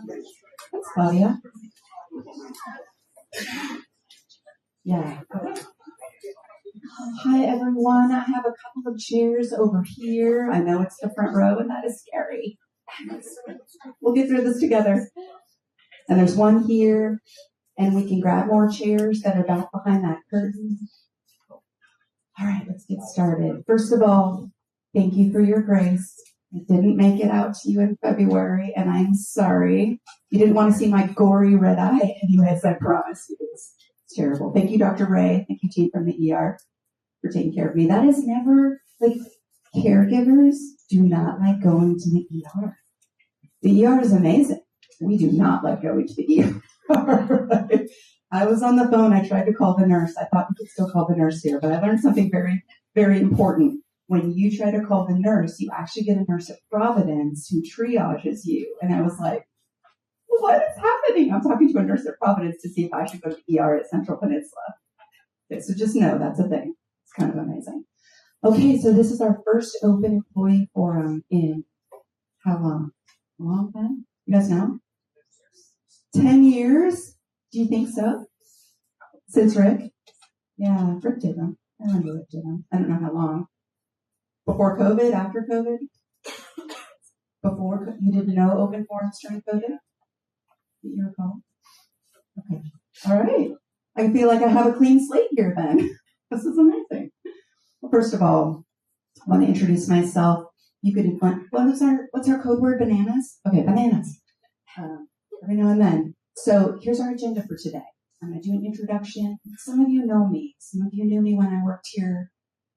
Thanks, Claudia. Yeah. Hi, everyone. I have a couple of chairs over here. I know it's the front row, and that is scary. We'll get through this together. And there's one here, and we can grab more chairs that are back behind that curtain. All right, let's get started. First of all, thank you for your grace. I didn't make it out to you in February, and I'm sorry. You didn't want to see my gory red eye anyways, I promise you. It's terrible. Thank you, Dr. Ray. Thank you, team from the ER, for taking care of me. That is never, caregivers do not like going to the ER. The ER is amazing. We do not like going to the ER. I was on the phone. I tried to call the nurse. I thought we could still call the nurse here, but I learned something very, very important. When you try to call the nurse, you actually get a nurse at Providence who triages you. And I was like, what is happening? I'm talking to a nurse at Providence to see if I should go to the ER at Central Peninsula. Okay, so just know that's a thing. It's kind of amazing. Okay, so this is our first open employee forum in how long? A long time? You guys know? 10 years? Do you think so? Since Rick? Yeah, Rick did them. I remember Rick did them. I don't know how long. Before COVID? After COVID? Before? You didn't know open forums during COVID? Do you recall? Okay. All right. I feel like I have a clean slate here then. This is amazing. Well, first of all, I want to introduce myself. You could, what's our code word? Bananas? Okay, bananas. Every now and then. So here's our agenda for today. I'm going to do an introduction. Some of you know me. Some of you knew me when I worked here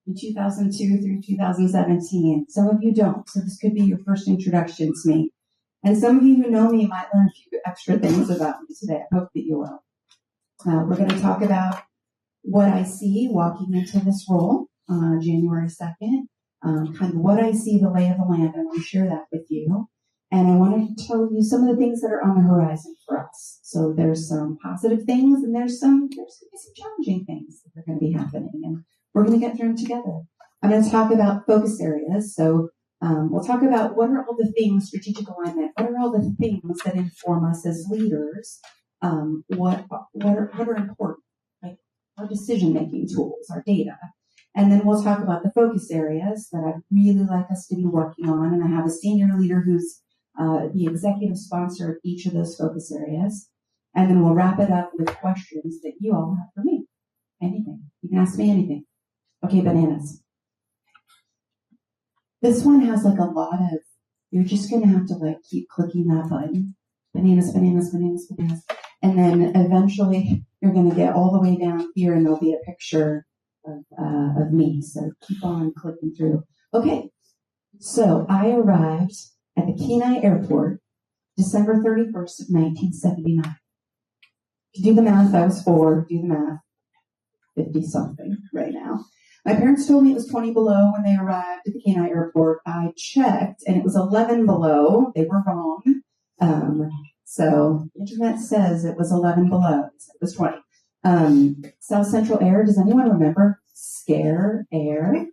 in 2002 through 2017. Some of you don't. So this could be your first introduction to me. And some of you who know me might learn a few extra things about me today. I hope that you will. We're going to talk about what I see walking into this role on January 2nd. Kind of what I see, the lay of the land. I want to share that with you. And I want to tell you some of the things that are on the horizon for us. So there's some positive things, and there's going to be some challenging things that are going to be happening. And we're going to get through them together. I'm going to talk about focus areas. So we'll talk about what are all the things, strategic alignment, what are all the things that inform us as leaders, what are important, like our decision-making tools, our data. And then we'll talk about the focus areas that I'd really like us to be working on. And I have a senior leader who's the executive sponsor of each of those focus areas. And then we'll wrap it up with questions that you all have for me. Anything. You can ask me anything. Okay, bananas. This one has a lot of, you're just going to have to keep clicking that button. Bananas, bananas, bananas, bananas. And then eventually you're going to get all the way down here and there'll be a picture of me. So keep on clicking through. Okay, so I arrived at the Kenai Airport December 31st of 1979. To do the math, I was 4. Do the math. 50-something right now. My parents told me it was 20 below when they arrived at the Kenai Airport. I checked, and it was 11 below. They were wrong. So the internet says it was 11 below. So it was 20. South Central Air, does anyone remember? Scare Air.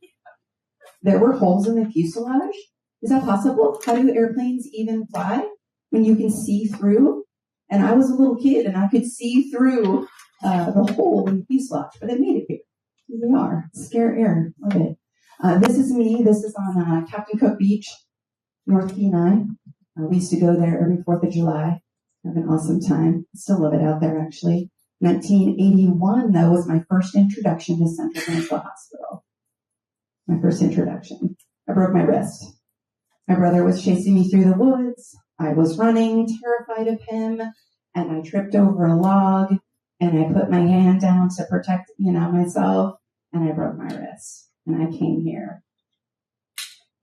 There were holes in the fuselage. Is that possible? How do airplanes even fly when you can see through? And I was a little kid and I could see through the hole in the fuselage, but it made it here. Here we are. Scare Air. Love it. This is me. This is on Captain Cook Beach, North Kenai. We used to go there every 4th of July. Have an awesome time. Still love it out there, actually. 1981, though, was my first introduction to Central Peninsula Hospital. My first introduction. I broke my wrist. My brother was chasing me through the woods. I was running, terrified of him, and I tripped over a log, and I put my hand down to protect, myself, and I broke my wrist. And I came here.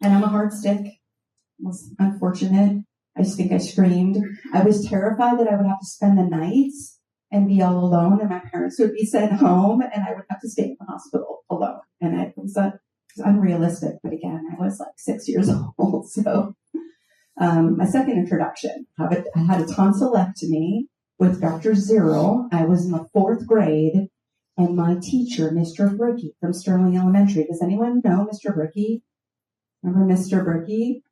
And I'm a hard stick. It was unfortunate. I just think I screamed. I was terrified that I would have to spend the nights and be all alone, and my parents would be sent home, and I would have to stay in the hospital alone. And it was unrealistic, but again, I was 6 years old. So my second introduction, I had a tonsillectomy with Dr. Zero. I was in the 4th grade, and my teacher, Mr. Bricky from Sterling Elementary. Does anyone know Mr. Bricky? Remember Mr. Bricky?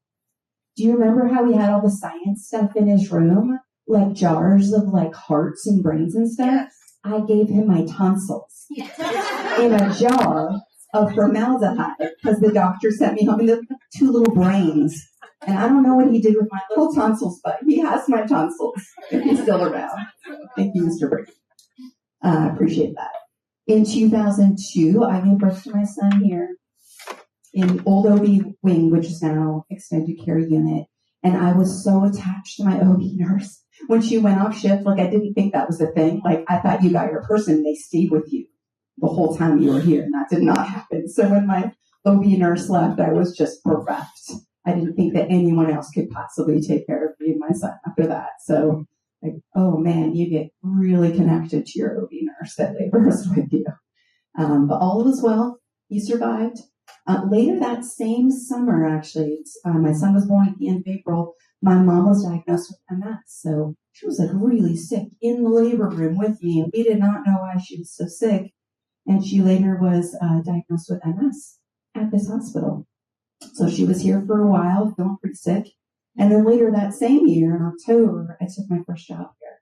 Do you remember how he had all the science stuff in his room? Like jars of like hearts and brains and stuff? Yes. I gave him my tonsils in a jar of formaldehyde because the doctor sent me home with 2 little brains. And I don't know what he did with my little tonsils, but he has my tonsils if he's still around. Thank you, Mr. Brady. I appreciate that. In 2002, I gave birth to my son here in Old OB Wing, which is now Extended Care Unit. And I was so attached to my OB nurse. When she went off shift, like I didn't think that was a thing. Like I thought you got your person, they stayed with you the whole time you were here, and that did not happen. So when my OB nurse left, I was just bereft. I didn't think that anyone else could possibly take care of me and my son after that. So, like, oh man, you get really connected to your OB nurse that labors with you. But all was well. He survived. Later that same summer, actually, my son was born at the end of April. My mom was diagnosed with MS. So she was like really sick in the labor room with me, and we did not know why she was so sick. And she later was diagnosed with MS at this hospital. So she was here for a while, feeling pretty sick. And then later that same year, in October, I took my first job here.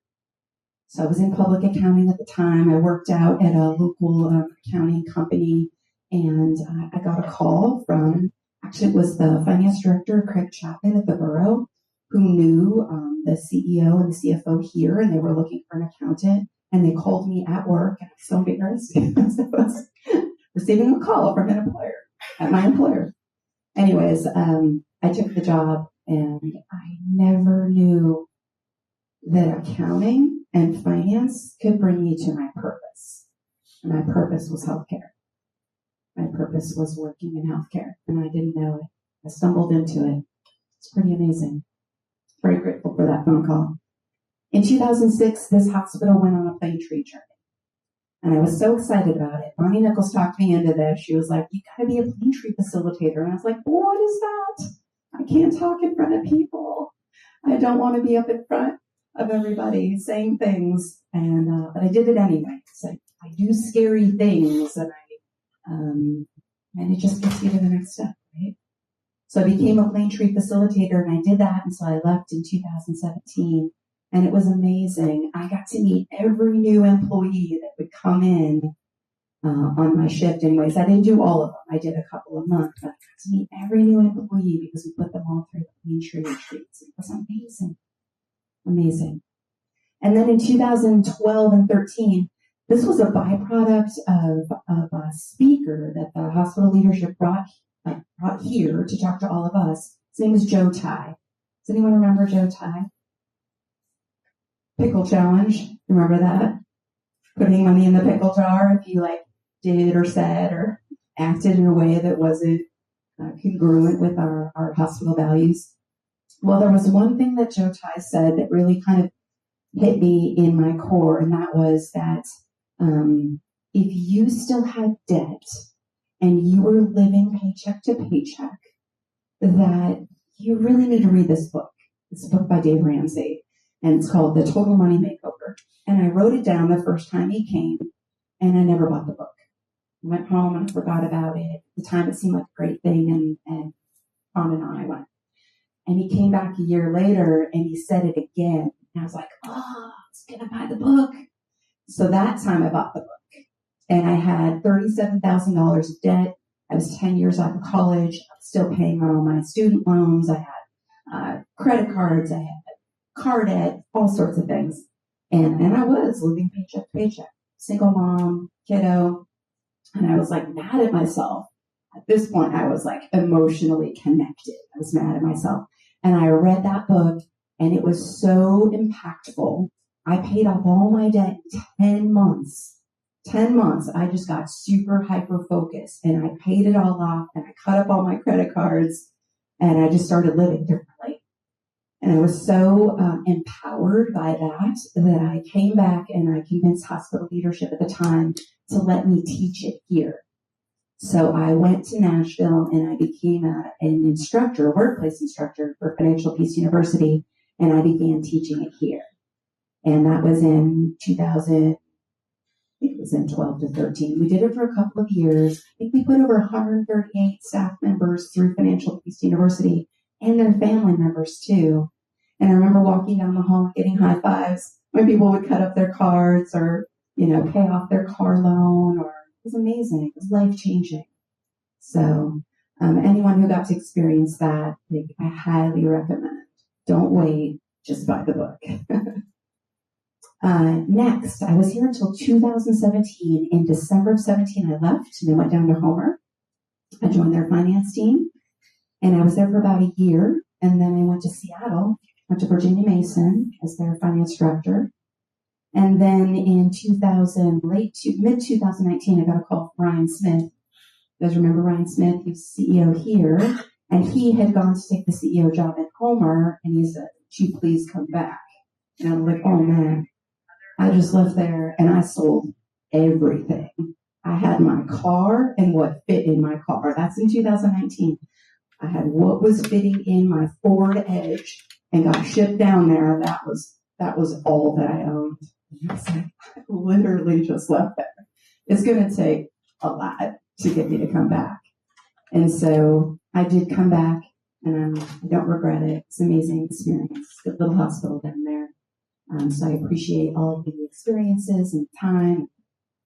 So I was in public accounting at the time. I worked out at a local accounting company, and I got a call from, actually it was the finance director, Craig Chapman at the borough, who knew the CEO and the CFO here, and they were looking for an accountant. And they called me at work, and I was so embarrassed because I was receiving a call from an employer, at my employer. Anyways, I took the job, and I never knew that accounting and finance could bring me to my purpose. And my purpose was healthcare. My purpose was working in healthcare, and I didn't know it. I stumbled into it. It's pretty amazing. Very grateful for that phone call. In 2006, this hospital went on a Plaintree journey. And I was so excited about it. Bonnie Nichols talked me into this. She was like, you gotta be a Plaintree facilitator. And I was like, what is that? I can't talk in front of people. I don't want to be up in front of everybody saying things. And, but I did it anyway. So I do scary things, and it just gets you to the next step, right? So I became a Plaintree facilitator, and I did that until I left in 2017. And it was amazing. I got to meet every new employee that would come in on my shift. Anyways, I didn't do all of them. I did a couple a month, but I got to meet every new employee because we put them all through the Plaintree retreats. It was amazing. Amazing. And then in 2012 and 13, this was a byproduct of a speaker that the hospital leadership brought here to talk to all of us. His name is Joe Tai. Does anyone remember Joe Tai? Pickle challenge. Remember that? Putting money in the pickle jar if you did or said or acted in a way that wasn't congruent with our hospital values. Well, there was one thing that Joe Tai said that really kind of hit me in my core, and that was that if you still had debt and you were living paycheck to paycheck, that you really need to read this book. It's a book by Dave Ramsey. And it's called The Total Money Makeover. And I wrote it down the first time he came, and I never bought the book. I went home and I forgot about it. At the time, it seemed like a great thing, and on I went. And he came back a year later, and he said it again. And I was like, oh, I was going to buy the book. So that time I bought the book. And I had $37,000 of debt. I was 10 years out of college. I was still paying all my student loans. I had credit cards. I had car debt, all sorts of things. And I was living paycheck to paycheck, single mom, kiddo. And I was mad at myself. At this point, I was emotionally connected. I was mad at myself. And I read that book, and it was so impactful. I paid off all my debt in 10 months. 10 months, I just got super hyper focused, and I paid it all off, and I cut up all my credit cards, and I just started living differently. And I was so empowered by that I came back and I convinced hospital leadership at the time to let me teach it here. So I went to Nashville and I became an instructor, a workplace instructor for Financial Peace University, and I began teaching it here. And that was in 2000, I think it was in 12 to 13. We did it for a couple of years. I think we put over 138 staff members through Financial Peace University. and their family members too. And I remember walking down the hall getting high fives when people would cut up their cards or, pay off their car loan. It was amazing. It was life changing. So anyone who got to experience that, I highly recommend it. Don't wait, just buy the book. Next, I was here until 2017. In December of 17, I left and I went down to Homer. I joined their finance team, and I was there for about a year. And then I went to Seattle, went to Virginia Mason as their finance director. And then in mid-2019, I got a call from Ryan Smith. You guys remember Ryan Smith? He's CEO here. And he had gone to take the CEO job at Homer, and he said, "Would you please come back?" And I'm like, oh man, I just left there and I sold everything. I had my car and what fit in my car. That's in 2019. I had what was fitting in my Ford Edge and got shipped down there. That was all that I owned. I literally just left there. It's going to take a lot to get me to come back. And so I did come back, and I don't regret it. It's an amazing experience. Good little hospital down there. So I appreciate all of the experiences and time,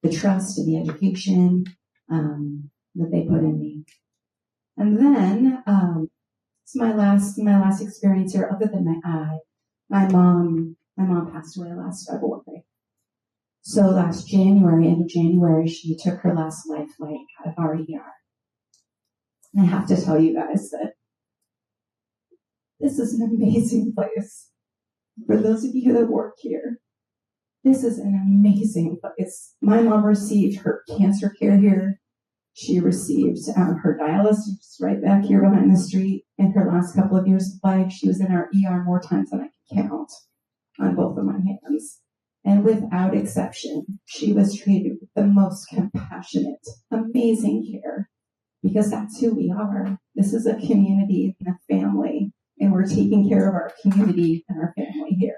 the trust and the education that they put in me. And then it's my last experience here, other than my mom passed away last February. So last January, end of January, she took her last life flight out of our ER. And I have to tell you guys that this is an amazing place. For those of you that work here, this is an amazing place. My mom received her cancer care here. She received her dialysis right back here behind the street. In her last couple of years of life, she was in our ER more times than I can count on both of my hands. And without exception, she was treated with the most compassionate, amazing care, because that's who we are. This is a community and a family, and we're taking care of our community and our family here.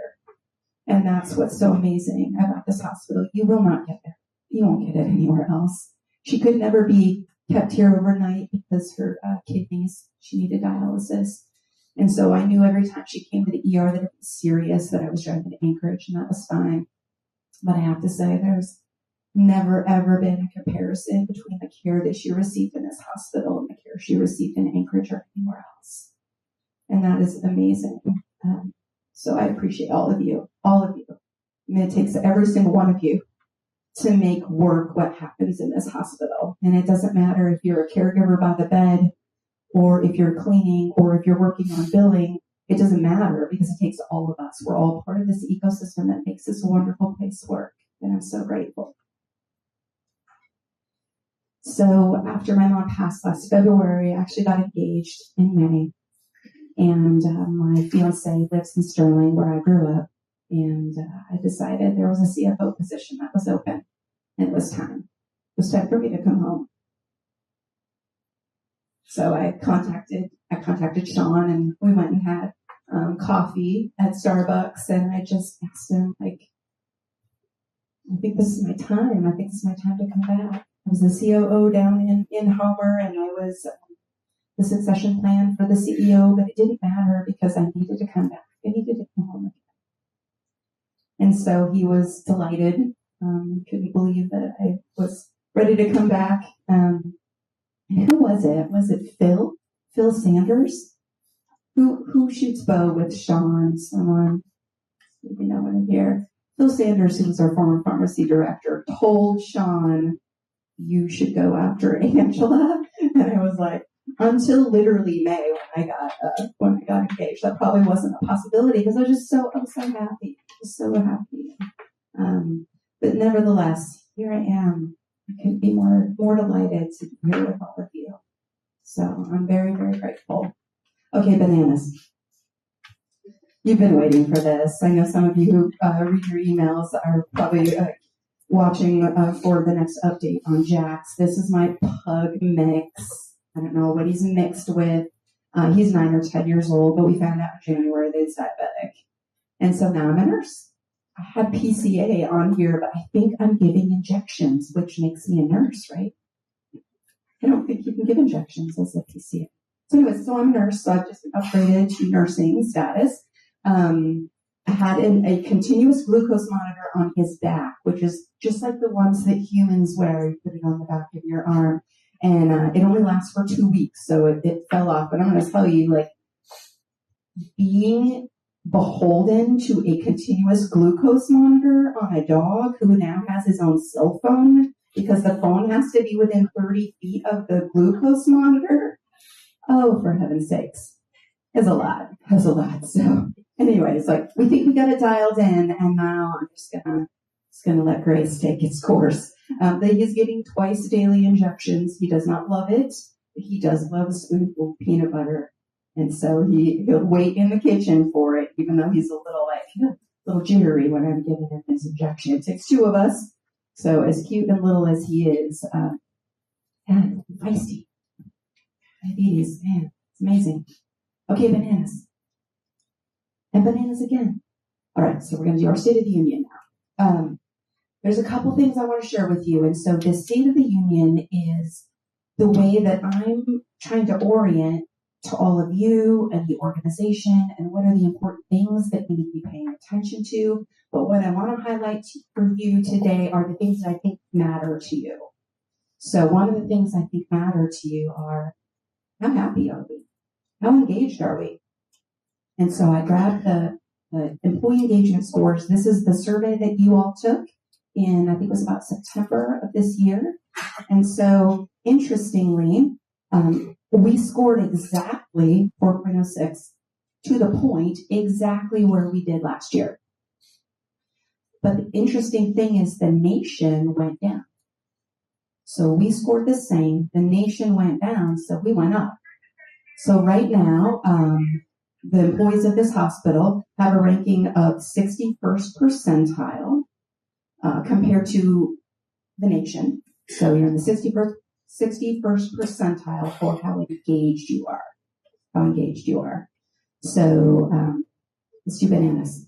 And that's what's so amazing about this hospital. You will not get it. You won't get it anywhere else. She could never be kept here overnight because her kidneys, she needed dialysis. And so I knew every time she came to the ER that it was serious, that I was driving to Anchorage, and that was fine. But I have to say, there's never, ever been a comparison between the care that she received in this hospital and the care she received in Anchorage or anywhere else. And that is amazing. So I appreciate all of you. And it takes every single one of you to make work what happens in this hospital. And it doesn't matter if you're a caregiver by the bed, or if you're cleaning, or if you're working on billing. It doesn't matter, because it takes all of us. We're all part of this ecosystem that makes this a wonderful place to work. And I'm so grateful. So after my mom passed last February, I actually got engaged in May. And my fiance lives in Sterling, where I grew up. And I decided there was a CFO position that was open. And it was time. It was time for me to come home. So I contacted Sean, and we went and had coffee at Starbucks. And I just asked him, I think this is my time. I think this is my time to come back. I was the COO down in Homer, and I was the succession plan for the CEO, but it didn't matter because I needed to come back. I needed to come home again. And so he was delighted. Couldn't believe that I was ready to come back. And who was it? Was it Phil? Phil Sanders? Who shoots bow with Sean? Someone, maybe no one here. Phil Sanders, who was our former pharmacy director, told Sean, "You should go after Angela." And I was like, until literally May when I got engaged, that probably wasn't a possibility, because I was so happy, just so happy. But nevertheless, here I am. I couldn't be more delighted to be here with all of you. So I'm very, very grateful. Okay, bananas. You've been waiting for this. I know some of you who read your emails are probably watching for the next update on Jax. This is my pug mix. I don't know what he's mixed with. He's 9 or 10 years old, but we found out in January that he's diabetic. And so now I'm a nurse. I had PCA on here, but I think I'm giving injections, which makes me a nurse, right? I don't think you can give injections as a PCA. So anyways, so I'm a nurse, so I've just been upgraded to nursing status. I had a continuous glucose monitor on his back, which is just like the ones that humans wear. You put it on the back of your arm, and it only lasts for 2 weeks, so it fell off. But I'm going to tell you, like, being beholden to a continuous glucose monitor on a dog who now has his own cell phone because the phone has to be within 30 feet of the glucose monitor. Oh, for heaven's sakes. Is a lot. So anyways, like, we think we got it dialed in, and now I'm just gonna let Grace take its course. He's getting twice daily injections. He does not love it. He does love a spoonful of peanut butter. And so he'll wait in the kitchen for it, even though he's a little jittery when I'm giving him his injection. It takes 2 of us. So as cute and little as he is, and feisty. Diabetes, man, it's amazing. Okay, bananas. And bananas again. All right, so we're going to do our State of the Union now. There's a couple things I want to share with you. And so the State of the Union is the way that I'm trying to orient to all of you and the organization and what are the important things that we need to be paying attention to. But what I want to highlight for you today are the things that I think matter to you. So one of the things I think matter to you are, how happy are we? How engaged are we? And so I grabbed the employee engagement scores. This is the survey that you all took in, I think it was about September of this year. And so interestingly, we scored exactly 4.06 to the point, exactly where we did last year. But the interesting thing is the nation went down. So we scored the same, the nation went down, so we went up. So right now, the employees of this hospital have a ranking of 61st percentile compared to the nation. So you're in the 61st percentile for how engaged you are. So let's do bananas.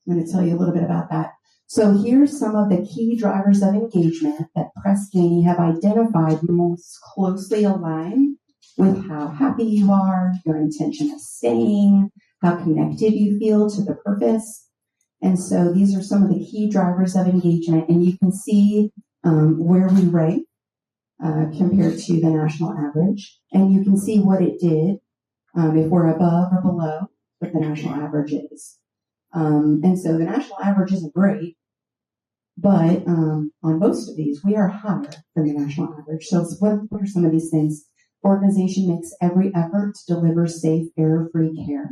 I'm going to tell you a little bit about that. So here's some of the key drivers of engagement that Press Ganey have identified most closely align with how happy you are, your intention of staying, how connected you feel to the purpose. And so these are some of the key drivers of engagement, and you can see where we rank compared to the national average, and you can see what it did if we're above or below what the national average is. And so the national average isn't great, but on most of these, we are higher than the national average. So what are some of these things? Organization makes every effort to deliver safe, error-free care.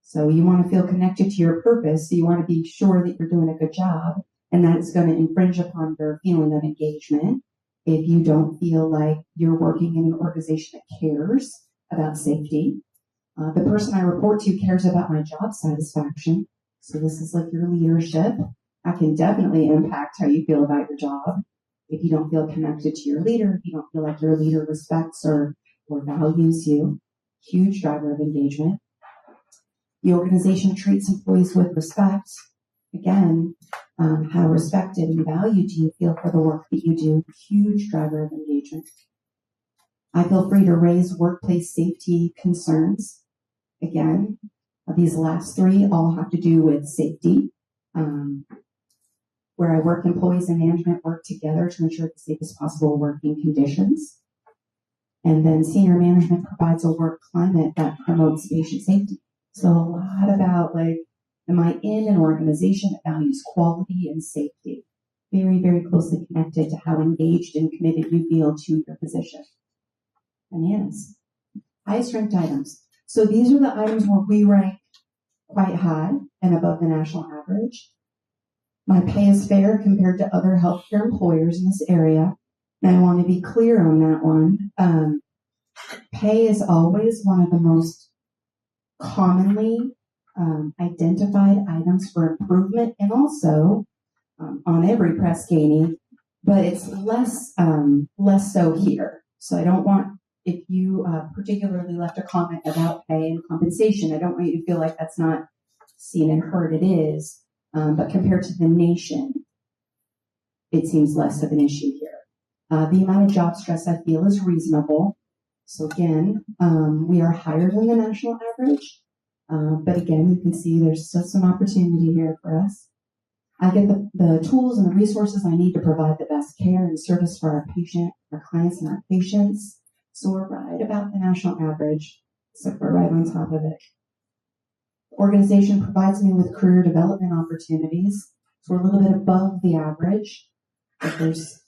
So you want to feel connected to your purpose. So you want to be sure that you're doing a good job, and that it's going to infringe upon your feeling of engagement if you don't feel like you're working in an organization that cares about safety. The person I report to cares about my job satisfaction. So this is like your leadership. I can definitely impact how you feel about your job. If you don't feel connected to your leader, if you don't feel like your leader respects or values you, huge driver of engagement. The organization treats employees with respect. Again, how respected and valued do you feel for the work that you do? Huge driver of engagement. I feel free to raise workplace safety concerns. Again, these last 3 all have to do with safety. Where I work, employees and management work together to ensure the safest possible working conditions. And then senior management provides a work climate that promotes patient safety. So a lot about, like, am I in an organization that values quality and safety? Very, very closely connected to how engaged and committed you feel to your position. Bananas. Highest ranked items. So these are the items where we rank quite high and above the national average. My pay is fair compared to other healthcare employers in this area. And I want to be clear on that one. Pay is always one of the most commonly identified items for improvement, and also on every Press Ganey, but it's less so here. So I don't want, if you particularly left a comment about pay and compensation, I don't want you to feel like that's not seen and heard. It is. But compared to the nation, it seems less of an issue here. The amount of job stress I feel is reasonable. So again, we are higher than the national average, but again, you can see there's still some opportunity here for us. I get the tools and the resources I need to provide the best care and service for our clients and our patients. So we're right about the national average, so we're right on top of it. The organization provides me with career development opportunities, so we're a little bit above the average. But there's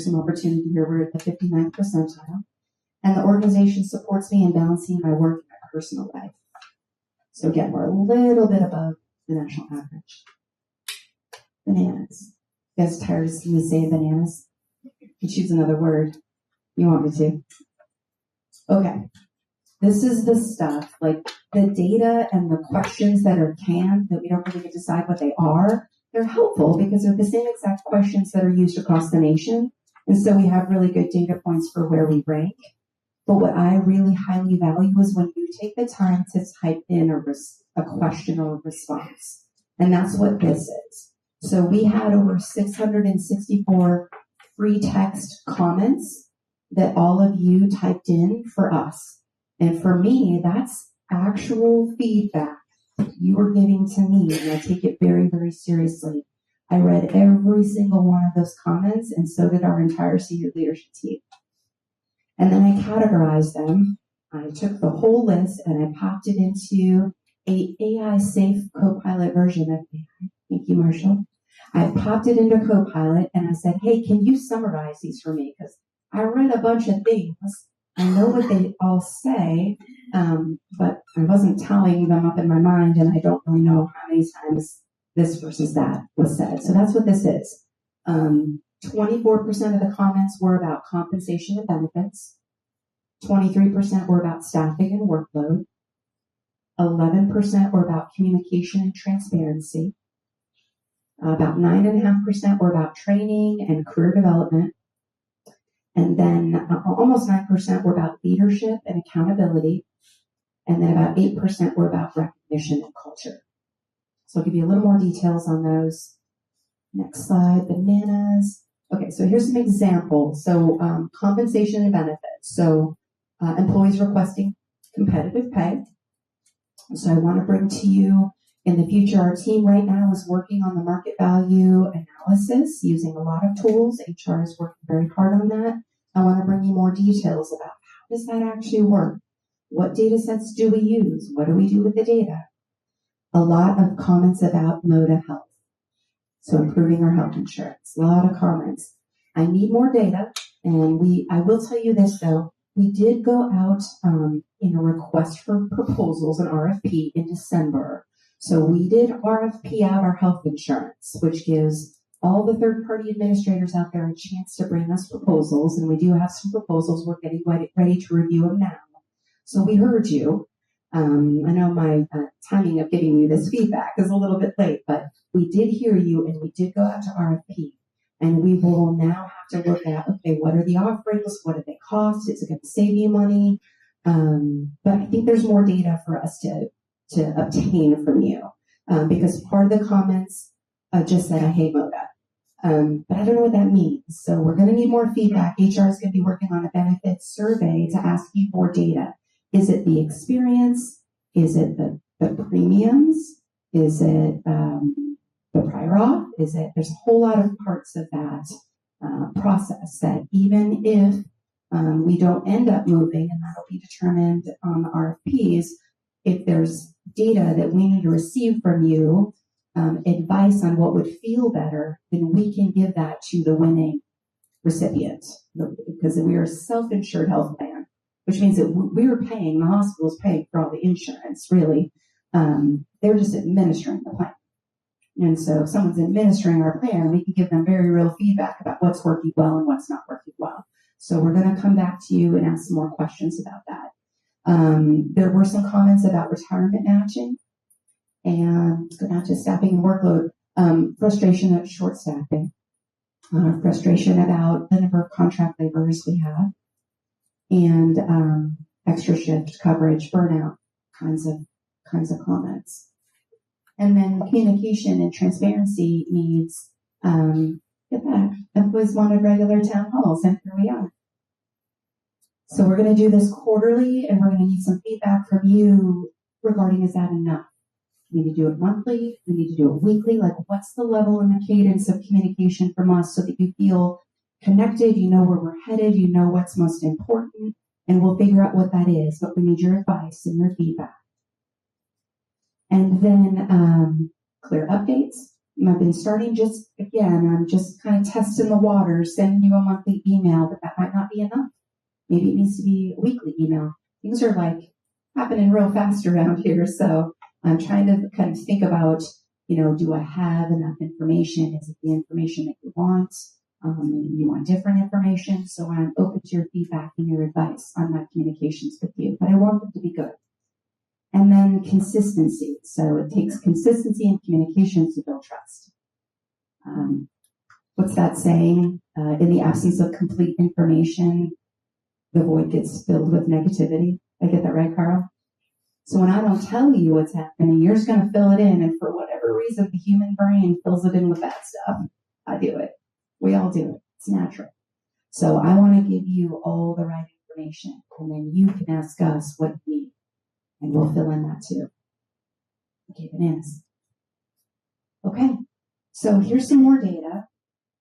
some opportunity here. We're at the 59th percentile. And the organization supports me in balancing my work and my personal life. So again, we're a little bit above the national average. Bananas. You guys tired of me saying bananas? You can choose another word. You want me to? Okay. This is the stuff, like the data and the questions that are canned that we don't really get to decide what they are. They're helpful because they're the same exact questions that are used across the nation. And so we have really good data points for where we rank. But what I really highly value is when you take the time to type in a question or a response. And that's what this is. So we had over 664 free text comments that all of you typed in for us. And for me, that's actual feedback you are giving to me, and I take it very, very seriously. I read every single one of those comments, and so did our entire senior leadership team. And then I categorized them. I took the whole list and I popped it into a AI-safe Copilot version of AI. Thank you, Marshall. I popped it into Copilot and I said, hey, can you summarize these for me? Because I read a bunch of things. I know what they all say, but I wasn't tallying them up in my mind, and I don't really know how many times this versus that was said. So that's what this is. 24% of the comments were about compensation and benefits. 23% were about staffing and workload. 11% were about communication and transparency. About 9.5% were about training and career development. And then almost 9% were about leadership and accountability. And then about 8% were about recognition and culture. So I'll give you a little more details on those. Next slide, bananas. Okay, so here's some examples. So compensation and benefits. So employees requesting competitive pay. So I want to bring to you in the future, our team right now is working on the market value analysis using a lot of tools. HR is working very hard on that. I want to bring you more details about how does that actually work? What data sets do we use? What do we do with the data? A lot of comments about Moda Health. So improving our health insurance. A lot of comments. I need more data. And I will tell you this though, we did go out in a request for proposals, an RFP in December. So we did RFP out our health insurance, which gives all the third-party administrators out there a chance to bring us proposals. And we do have some proposals. We're getting ready to review them now. So we heard you. I know my timing of giving you this feedback is a little bit late, but we did hear you and we did go out to RFP. And we will now have to look at, okay, what are the offerings? What do they cost? Is it going to save you money? But I think there's more data for us to obtain from you. Because part of the comments just said, I hate Moda. But I don't know what that means. So we're going to need more feedback. HR is going to be working on a benefits survey to ask you for data. Is it the experience? Is it the premiums? Is it the prior auth? There's a whole lot of parts of that process that even if we don't end up moving, and that'll be determined on the RFPs, if there's data that we need to receive from you, advice on what would feel better, then we can give that to the winning recipient. Because we are a self-insured health plan, which means that we're paying, the hospital's paying for all the insurance, really. They're just administering the plan. And so if someone's administering our plan, we can give them very real feedback about what's working well and what's not working well. So we're going to come back to you and ask some more questions about that. There were some comments about retirement matching and not just staffing and workload, frustration at short staffing, frustration about the number of contract laborers we have, and extra shift coverage, burnout kinds of comments. And then communication and transparency needs, get that. Employees wanted regular town halls, and here we are. So we're going to do this quarterly, and we're going to need some feedback from you regarding, is that enough? We need to do it monthly. We need to do it weekly. Like, what's the level and the cadence of communication from us so that you feel connected, you know where we're headed, you know what's most important, and we'll figure out what that is. But we need your advice and your feedback. And then clear updates. I've been starting I'm just kind of testing the waters, sending you a monthly email, but that might not be enough. Maybe it needs to be a weekly email. Things are like happening real fast around here. So I'm trying to kind of think about, do I have enough information? Is it the information that you want? You want different information. So I'm open to your feedback and your advice on my communications with you, but I want them to be good. And then consistency. So it takes consistency in communications to build trust. What's that saying? In the absence of complete information, the void gets filled with negativity. I get that right, Carl? So when I don't tell you what's happening, you're just going to fill it in. And for whatever reason, the human brain fills it in with that stuff. I do it. We all do it. It's natural. So I want to give you all the right information. And then you can ask us what you need. And we'll fill in that too. Okay, bananas. Okay, so here's some more data.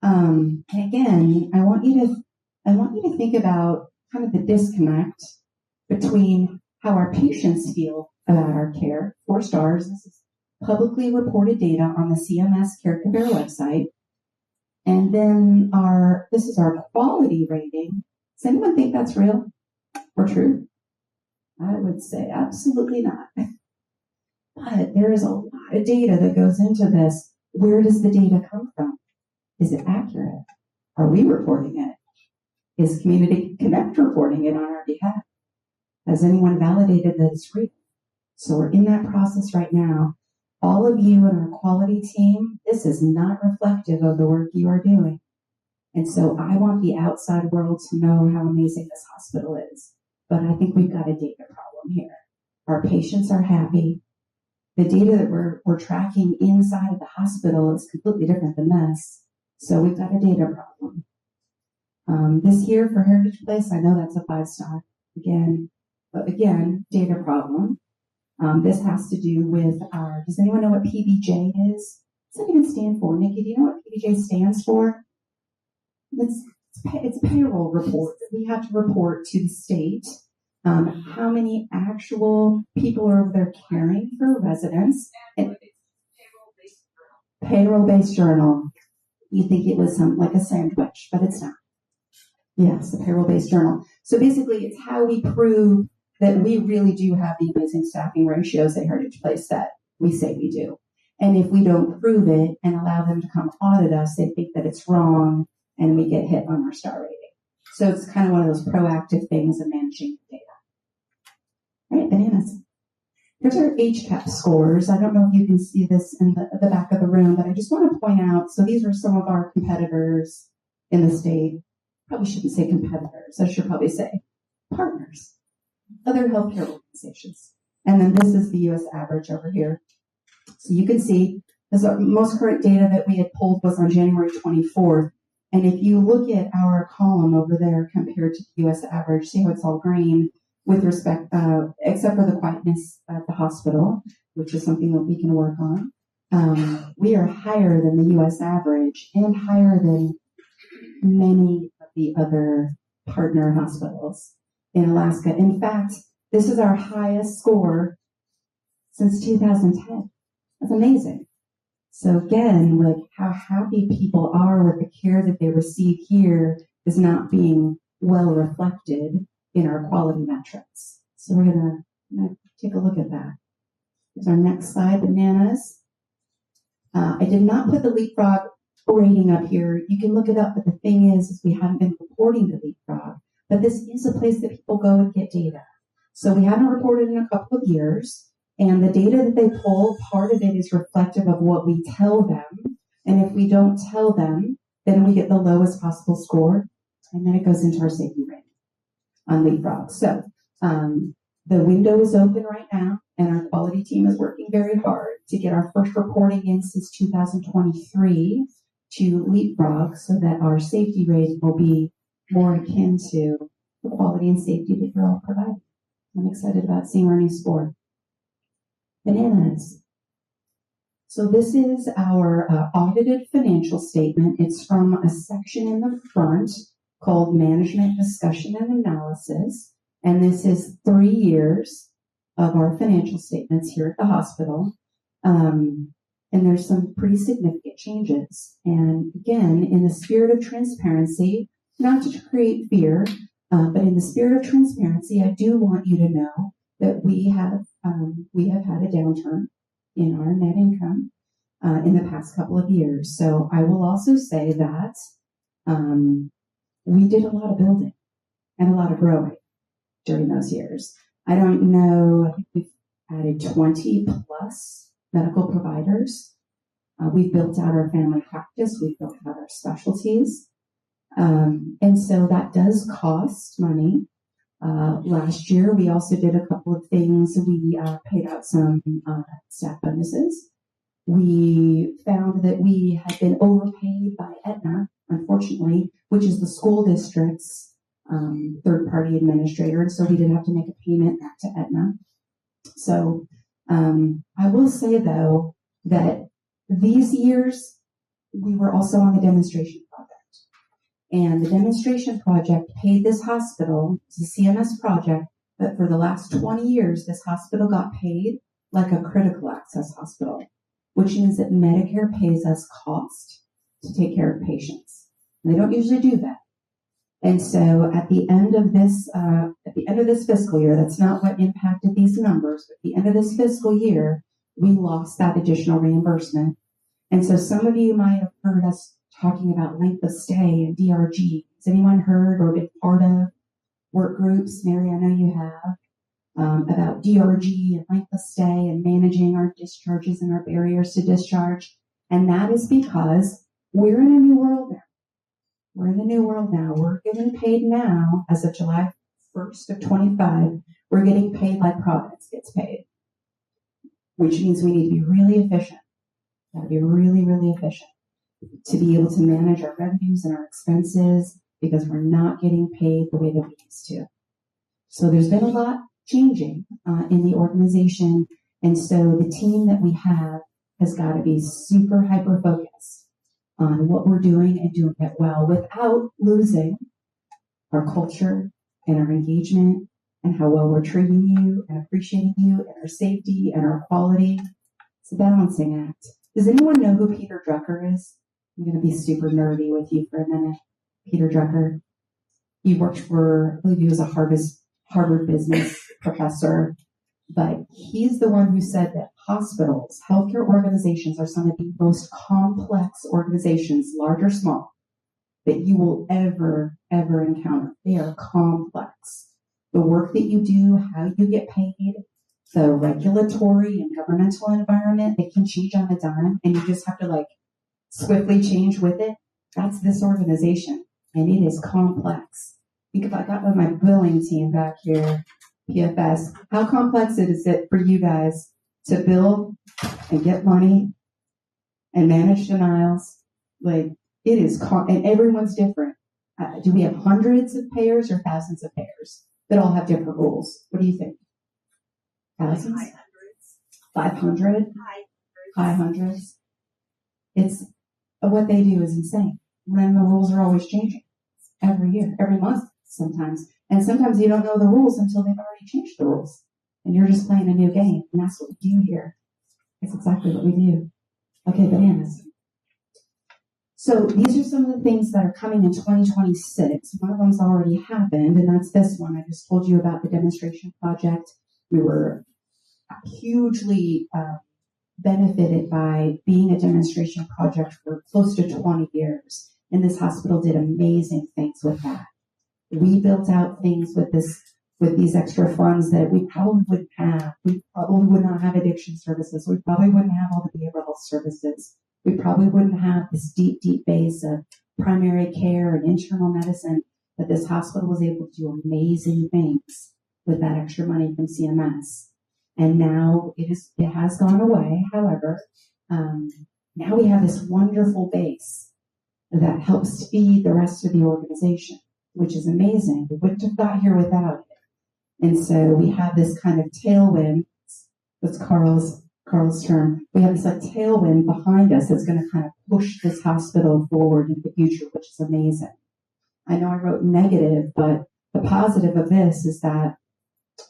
And again, I want you to think about kind of the disconnect between how our patients feel about our care. 4 stars. This is publicly reported data on the CMS Care Compare website. And then this is our quality rating. Does anyone think that's real or true? I would say absolutely not. But there is a lot of data that goes into this. Where does the data come from? Is it accurate? Are we reporting it? Is Community Connect reporting it on our behalf? Has anyone validated that it's real? So we're in that process right now. All of you and our quality team, this is not reflective of the work you are doing. And so I want the outside world to know how amazing this hospital is. But I think we've got a data problem here. Our patients are happy. The data that we're tracking inside of the hospital is completely different than this. So we've got a data problem. This year for Heritage Place, I know that's a 5-star. Again, data problem. This has to do with does anyone know what PBJ is? What does that even stand for? Nikki, do you know what PBJ stands for? It's payroll report. We have to report to the state how many actual people are over there caring for residents. Payroll-based journal. You think it was like a sandwich, but it's not. Yes, the payroll-based journal. So basically, it's how we prove that we really do have the amazing staffing ratios at Heritage Place that we say we do. And if we don't prove it and allow them to come audit us, they think that it's wrong, and we get hit on our star rating. So it's kind of one of those proactive things of managing the data. All right, bananas. Here's our HCAP scores. I don't know if you can see this in the back of the room, but I just want to point out, so these are some of our competitors in the state. Probably shouldn't say competitors. I should probably say partners, other healthcare organizations. And then this is the U.S. average over here. So you can see the most current data that we had pulled was on January 24th. And if you look at our column over there compared to the U.S. average, see how it's all green with respect, except for the quietness at the hospital, which is something that we can work on. We are higher than the U.S. average and higher than many of the other partner hospitals in Alaska. In fact, this is our highest score since 2010. That's amazing. So again, like how happy people are with the care that they receive here is not being well reflected in our quality metrics. So we're gonna take a look at that. Here's our next slide, bananas. I did not put the Leapfrog rating up here. You can look it up, but the thing is we haven't been reporting to Leapfrog. But this is a place that people go and get data. So we haven't reported in a couple of years. And the data that they pull, part of it is reflective of what we tell them. And if we don't tell them, then we get the lowest possible score. And then it goes into our safety rating on Leapfrog. So the window is open right now, and our quality team is working very hard to get our first reporting in since 2023 to Leapfrog so that our safety rating will be more akin to the quality and safety that you're all providing. I'm excited about seeing our new sport. Bananas. So this is our audited financial statement. It's from a section in the front called Management Discussion and Analysis. And this is 3 years of our financial statements here at the hospital. And there's some pretty significant changes. And again, in the spirit of transparency, not to create fear, but in the spirit of transparency, I do want you to know that we have had a downturn in our net income in the past couple of years. So I will also say that we did a lot of building and a lot of growing during those years. I don't know, I think we've added 20 plus medical providers. We've built out our family practice. We've built out our specialties. And so that does cost money. Last year, we also did a couple of things. We paid out some staff bonuses. We found that we had been overpaid by Aetna, unfortunately, which is the school district's third-party administrator. And so we did have to make a payment back to Aetna. So I will say, though, that these years, we were also on the demonstration project. And the demonstration project paid this hospital, it's a CMS project, that for the last 20 years, this hospital got paid like a critical access hospital, which means that Medicare pays us cost to take care of patients. And they don't usually do that. And so at the end of this fiscal year, that's not what impacted these numbers, but at the end of this fiscal year, we lost that additional reimbursement. And so some of you might have heard us talking about length of stay and DRG. Has anyone heard or been part of work groups? Mary, I know you have, about DRG and length of stay and managing our discharges and our barriers to discharge. And that is because we're in a new world now. We're in the new world now. We're getting paid now, as of July 1st of 25, we're getting paid like Providence gets paid, which means we need to be really efficient. Got to be really, really efficient to be able to manage our revenues and our expenses, because we're not getting paid the way that we used to. So there's been a lot changing in the organization. And so the team that we have has got to be super hyper-focused on what we're doing and doing it well without losing our culture and our engagement and how well we're treating you and appreciating you and our safety and our quality. It's a balancing act. Does anyone know who Peter Drucker is? I'm going to be super nerdy with you for a minute. Peter Drucker. He worked for, I believe he was a Harvard business professor, but he's the one who said that hospitals, healthcare organizations are some of the most complex organizations, large or small, that you will ever encounter. They are complex. The work that you do, how you get paid, the regulatory and governmental environment, it can change on a dime, and you just have to swiftly change with it. That's this organization, and it is complex. Think about, I got my billing team back here, PFS. How complex is it for you guys to bill and get money and manage denials? It is, and everyone's different. Do we have hundreds of payers or thousands of payers that all have different rules? What do you think? Thousands? 500? High hundreds? It's, what they do is insane. When the rules are always changing. Every year, every month sometimes. And sometimes you don't know the rules until they've already changed the rules. And you're just playing a new game. And that's what we do here. That's exactly what we do. Okay, bananas. So these are some of the things that are coming in 2026. One of them's already happened, and that's this one. I just told you about the demonstration project. We were hugely benefited by being a demonstration project for close to 20 years. And this hospital did amazing things with that. We built out things with these extra funds that we probably wouldn't have. We probably would not have addiction services. We probably wouldn't have all the behavioral health services. We probably wouldn't have this deep base of primary care and internal medicine. But this hospital was able to do amazing things with that extra money from CMS. And now it has gone away. However, now we have this wonderful base that helps feed the rest of the organization. which is amazing. We wouldn't have got here without it. And so we have this kind of tailwind. That's Carl's term. We have this like tailwind behind us that's going to kind of push this hospital forward in the future, which is amazing. I know I wrote negative, but the positive of this is that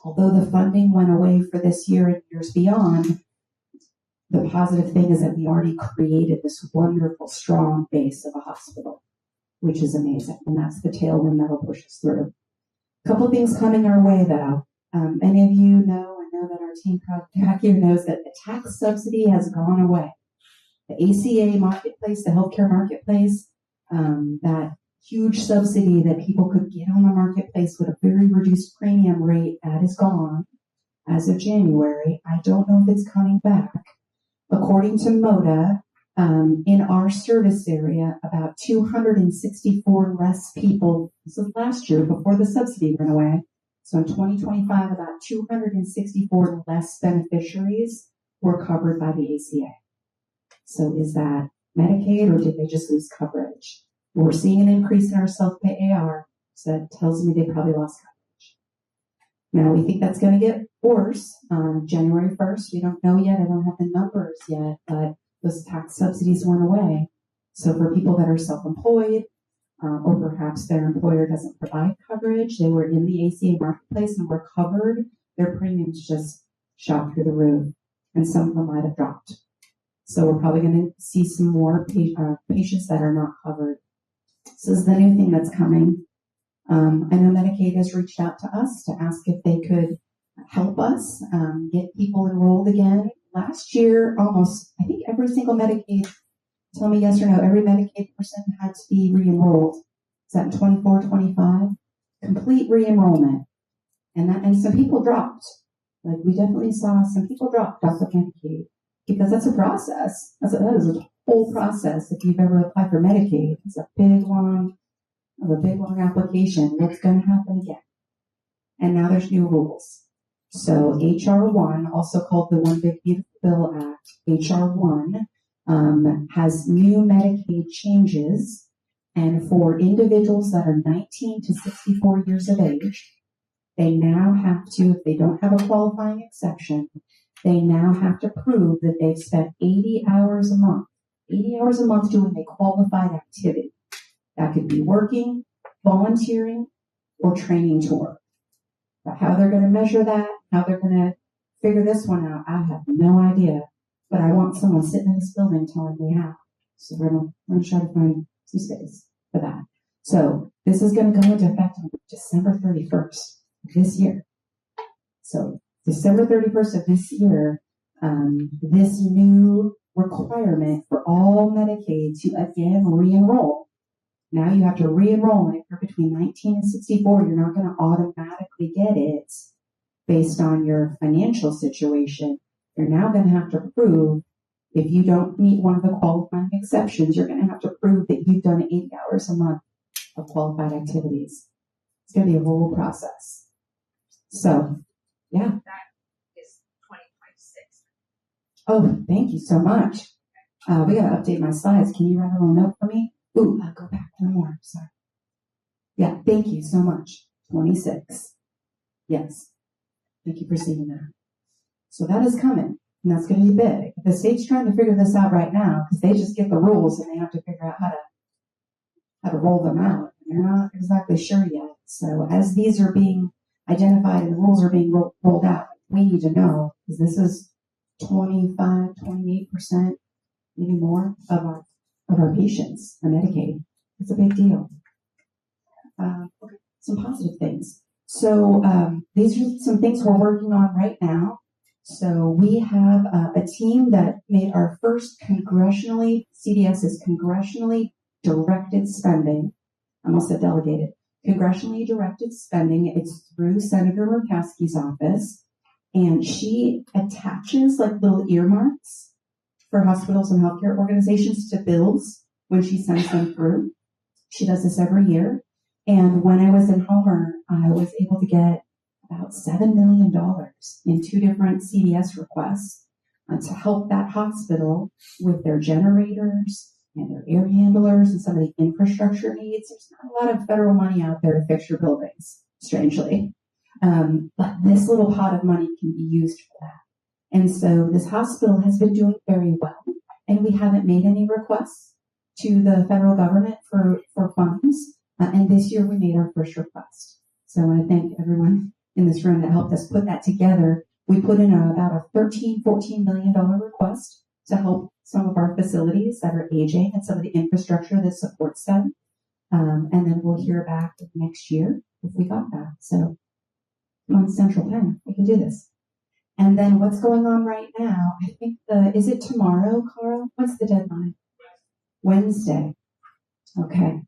although the funding went away for this year and years beyond, the positive thing is that we already created this wonderful, strong base of a hospital, which is amazing. And that's the tailwind that'll push us through. A couple things coming our way, though. Many of you know, I know that our team back here knows that the tax subsidy has gone away. The ACA marketplace, the healthcare marketplace, that huge subsidy that people could get on the marketplace with a very reduced premium rate, that is gone as of January. I don't know if it's coming back. According to MODA, in our service area, about 264 less people, this was last year before the subsidy went away. So in 2025, about 264 less beneficiaries were covered by the ACA. So is that Medicaid or did they just lose coverage? Well, we're seeing an increase in our self-pay AR, so that tells me they probably lost coverage. Now we think that's going to get worse on January 1st. We don't know yet. I don't have the numbers yet, but those tax subsidies went away. So for people that are self-employed, or perhaps their employer doesn't provide coverage, they were in the ACA marketplace and were covered, their premiums just shot through the roof, and some of them might have dropped. So we're probably going to see some more patients that are not covered. So this is the new thing that's coming. I know Medicaid has reached out to us to ask if they could help us get people enrolled again. Last year, almost, I think every single Medicaid, tell me yes or no, every Medicaid person had to be re-enrolled. Is that in 24, 25? Complete re-enrollment. And some people dropped. Like we definitely saw some people drop off of Medicaid because that's a process. That is a whole process. If you've ever applied for Medicaid, it's a big long application. What's going to happen again? And now there's new rules. So HR 1, also called the One Big Beautiful Bill Act, HR 1, has new Medicaid changes. And for individuals that are 19 to 64 years of age, they now have to, if they don't have a qualifying exception, they now have to prove that they've spent 80 hours a month doing a qualified activity. That could be working, volunteering, or training to work. But how they're going to measure that, how they're going to figure this one out, I have no idea. But I want someone sitting in this building telling me how. So we're going to try to find some space for that. So this is going to go into effect on December 31st of this year. So December 31st of this year, this new requirement for all Medicaid to again re-enroll. Now you have to re-enroll, and if you're between 19 and 64, you're not going to automatically get it based on your financial situation. You're now going to have to prove, if you don't meet one of the qualifying exceptions, you're going to have to prove that you've done 80 hours a month of qualified activities. It's going to be a whole process. So, yeah. That is 2026. Oh, thank you so much. We got to update my slides. Can you write a little note for me? Ooh, I'll go back one more. Sorry. Yeah, thank you so much. 26. Yes. Thank you for seeing that. So that is coming, and that's going to be big. The state's trying to figure this out right now because they just get the rules and they have to figure out how to roll them out. And they're not exactly sure yet. So as these are being identified and the rules are being rolled out, we need to know, because this is 25, 28%, maybe more of our patients are Medicaid. It's a big deal. Okay, some positive things. So these are some things we're working on right now. So we have a team that made our first CDS is congressionally directed spending. I almost said delegated. Congressionally directed spending. It's through Senator Murkowski's office. And she attaches like little earmarks for hospitals and healthcare organizations to bills when she sends them through. She does this every year. And when I was in Homer, I was able to get about $7 million in 2 different CDS requests to help that hospital with their generators, and their air handlers and some of the infrastructure needs. There's not a lot of federal money out there to fix your buildings, strangely. But this little pot of money can be used for that. And so this hospital has been doing very well, and we haven't made any requests to the federal government for funds. And this year we made our first request. So I want to thank everyone in this room that helped us put that together. We put in about a $14 million request to help some of our facilities that are aging and some of the infrastructure that supports them. And then we'll hear back next year if we got that. So come on, Central Penn, we can do this. And then what's going on right now, I think is it tomorrow, Carl? What's the deadline? Wednesday. Okay.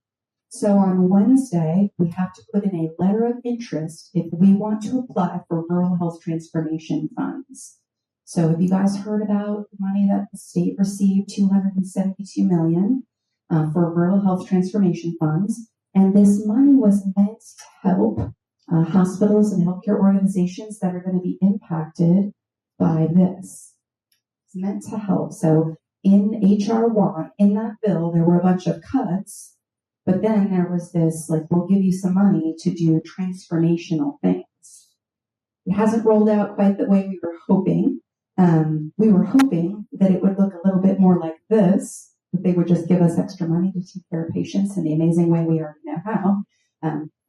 So on Wednesday, we have to put in a letter of interest if we want to apply for rural health transformation funds. So have you guys heard about the money that the state received, $272 million for rural health transformation funds? And this money was meant to help hospitals and healthcare organizations that are going to be impacted by this. It's meant to help. So in H.R. 1, in that bill, there were a bunch of cuts. But then there was this, like, we'll give you some money to do transformational things. It hasn't rolled out quite the way we were hoping. We were hoping that it would look a little bit more like this, that they would just give us extra money to take care of patients in the amazing way we already know how.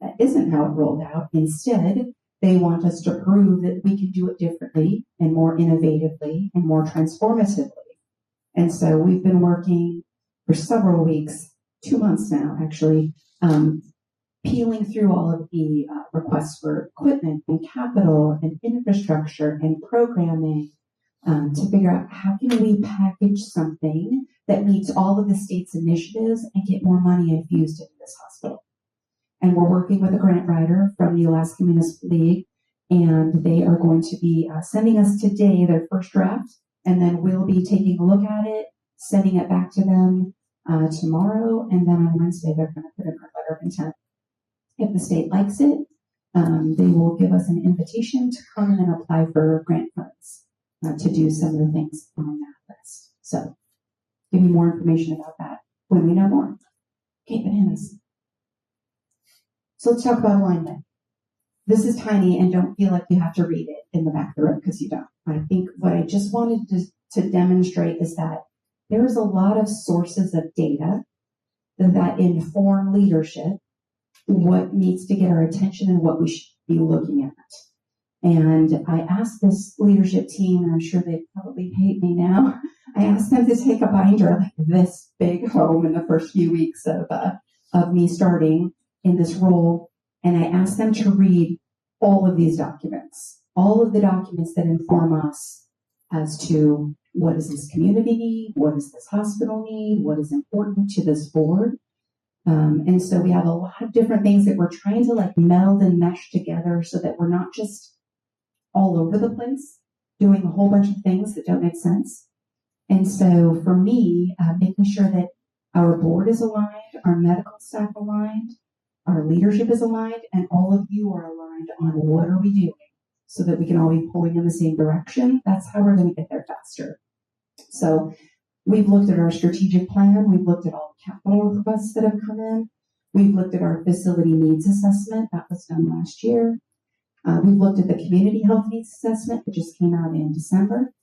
That isn't how it rolled out. Instead, they want us to prove that we can do it differently and more innovatively and more transformatively. And so we've been working for several weeks, 2 months now, actually, peeling through all of the requests for equipment and capital and infrastructure and programming to figure out how can we package something that meets all of the state's initiatives and get more money infused into this hospital. And we're working with a grant writer from the Alaska Municipal League, and they are going to be sending us today their first draft, and then we'll be taking a look at it, sending it back to them tomorrow, and then on Wednesday they're going to put in our letter of intent. If the state likes it, they will give us an invitation to come and apply for grant funds to do some of the things on that list. So, give you more information about that when we know more. Okay, bananas. So let's talk about alignment. This is tiny, and don't feel like you have to read it in the back of the room because you don't. I think what I just wanted to demonstrate is that there is a lot of sources of data that inform leadership, what needs to get our attention and what we should be looking at. And I asked this leadership team, and I'm sure they probably hate me now, I asked them to take a binder like this big home in the first few weeks of me starting in this role, and I asked them to read all of these documents, all of the documents that inform us as to what does this community need, what does this hospital need, what is important to this board. And so we have a lot of different things that we're trying to like meld and mesh together so that we're not just all over the place doing a whole bunch of things that don't make sense. And so for me, making sure that our board is aligned, our medical staff aligned, our leadership is aligned, and all of you are aligned on what are we doing so that we can all be pulling in the same direction. That's how we're going to get there faster. So we've looked at our strategic plan. We've looked at all the capital requests that have come in. We've looked at our facility needs assessment. That was done last year. We've looked at the community health needs assessment that just came out in December.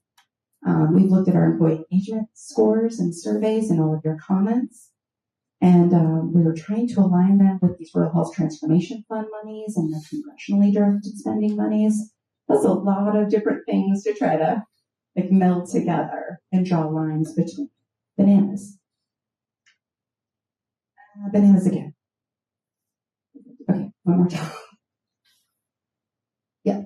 We've looked at our employee engagement scores and surveys and all of your comments. And we were trying to align them with these Rural Health Transformation Fund monies and the congressionally directed spending monies. That's a lot of different things to try to like meld together and draw lines between. Bananas. Bananas again. Okay, one more time. Yep.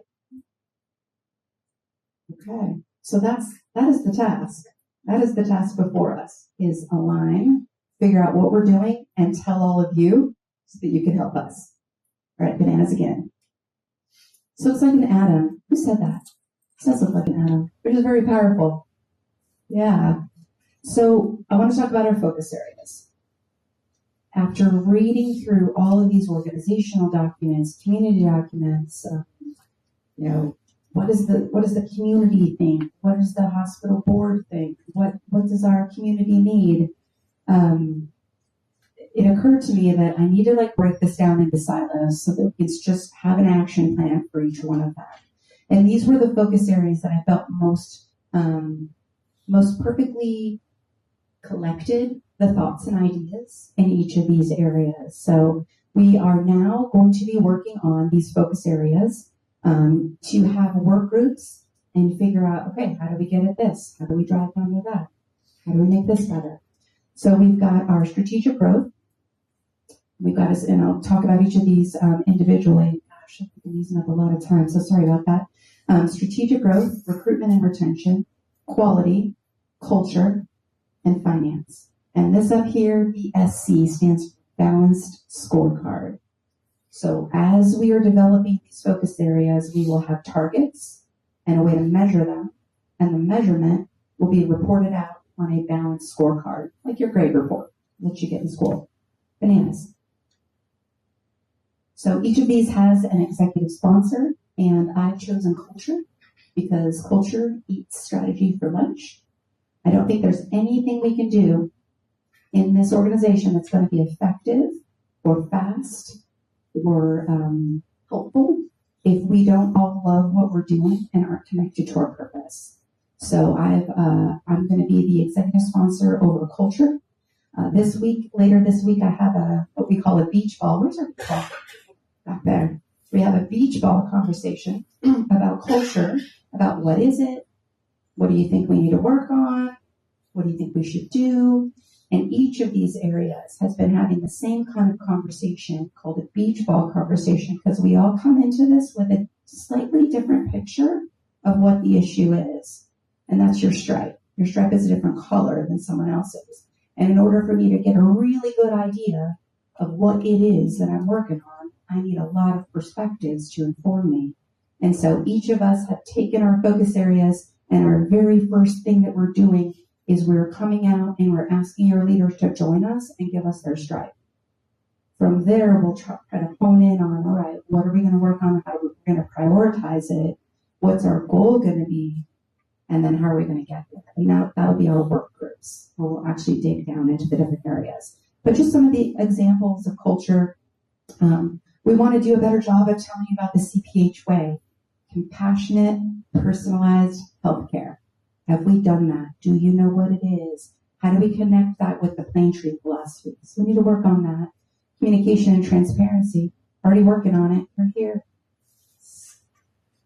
Okay, so that is the task. That is the task before us, is align, figure out what we're doing, and tell all of you so that you can help us. All right, bananas again. So it's like an atom. Who said that? It does look like an atom, which is very powerful. Yeah. So I want to talk about our focus areas. After reading through all of these organizational documents, community documents, what does the community think? What does the hospital board think? What does our community need? it occurred to me that I need to like break this down into silos so that it's just have an action plan for each one of them. And these were the focus areas that I felt most perfectly collected the thoughts and ideas in each of these areas. So we are now going to be working on these focus areas to have work groups and figure out, okay, how do we get at this? How do we drive down to that? How do we make this better? So we've got our strategic growth. We've got us, and I'll talk about each of these individually. Gosh, I've been using up a lot of time, so sorry about that. Strategic growth, recruitment and retention, quality, culture, and finance. And this up here, BSC, stands for Balanced Scorecard. So as we are developing these focus areas, we will have targets and a way to measure them, and the measurement will be reported out on a balanced scorecard, like your grade report that you get in school. Bananas. So each of these has an executive sponsor, and I've chosen culture because culture eats strategy for lunch. I don't think there's anything we can do in this organization that's going to be effective or fast or helpful if we don't all love what we're doing and aren't connected to our purpose. So I'm going to be the executive sponsor over culture. Later this week, I have what we call a beach ball. Where's our beach ball? Back there. We have a beach ball conversation about culture, about what is it? What do you think we need to work on? What do you think we should do? And each of these areas has been having the same kind of conversation called a beach ball conversation because we all come into this with a slightly different picture of what the issue is. And that's your stripe. Your stripe is a different color than someone else's. And in order for me to get a really good idea of what it is that I'm working on, I need a lot of perspectives to inform me. And so each of us have taken our focus areas, and our very first thing that we're doing is we're coming out and we're asking our leaders to join us and give us their stripe. From there, we'll try to hone in on, all right, what are we going to work on? How are we going to prioritize it? What's our goal going to be? And then how are we going to get there? And now that'll be our work groups. We'll actually dig down into the different areas. But just some of the examples of culture. We want to do a better job of telling you about the CPH way. Compassionate, personalized healthcare. Have we done that? Do you know what it is? How do we connect that with the Plaintree philosophy? So we need to work on that. Communication and transparency. Already working on it. We're here.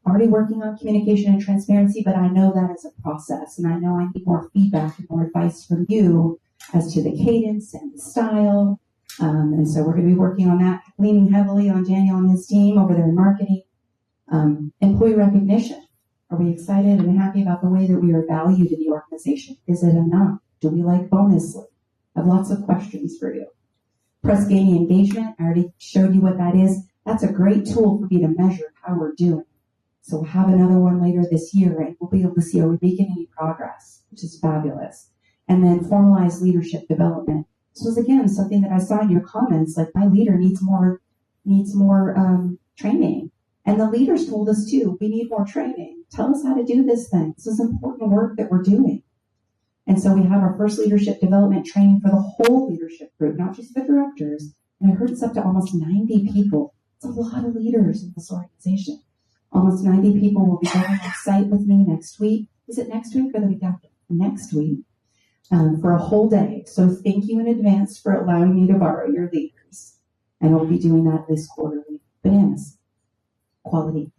Already working on communication and transparency, but I know that is a process, and I know I need more feedback and more advice from you as to the cadence and the style. And so we're going to be working on that, leaning heavily on Daniel and his team over there in marketing. Employee recognition. Are we excited and happy about the way that we are valued in the organization? Is it enough? Do we like bonus leave? I have lots of questions for you. Press gaining engagement. I already showed you what that is. That's a great tool for me to measure how we're doing. So we'll have another one later this year, right? We'll be able to see, are we making any progress, which is fabulous. And then formalized leadership development. This was, again, something that I saw in your comments, like my leader needs more training. And the leaders told us too, we need more training. Tell us how to do this thing. This is important work that we're doing. And so we have our first leadership development training for the whole leadership group, not just the directors. And I heard it's up to almost 90 people. It's a lot of leaders in this organization. Almost 90 people will be going on site with me next week. Is it next week or the week after? Next week. For a whole day. So thank you in advance for allowing me to borrow your leaders. And we'll be doing that this quarterly. Bananas. Quality.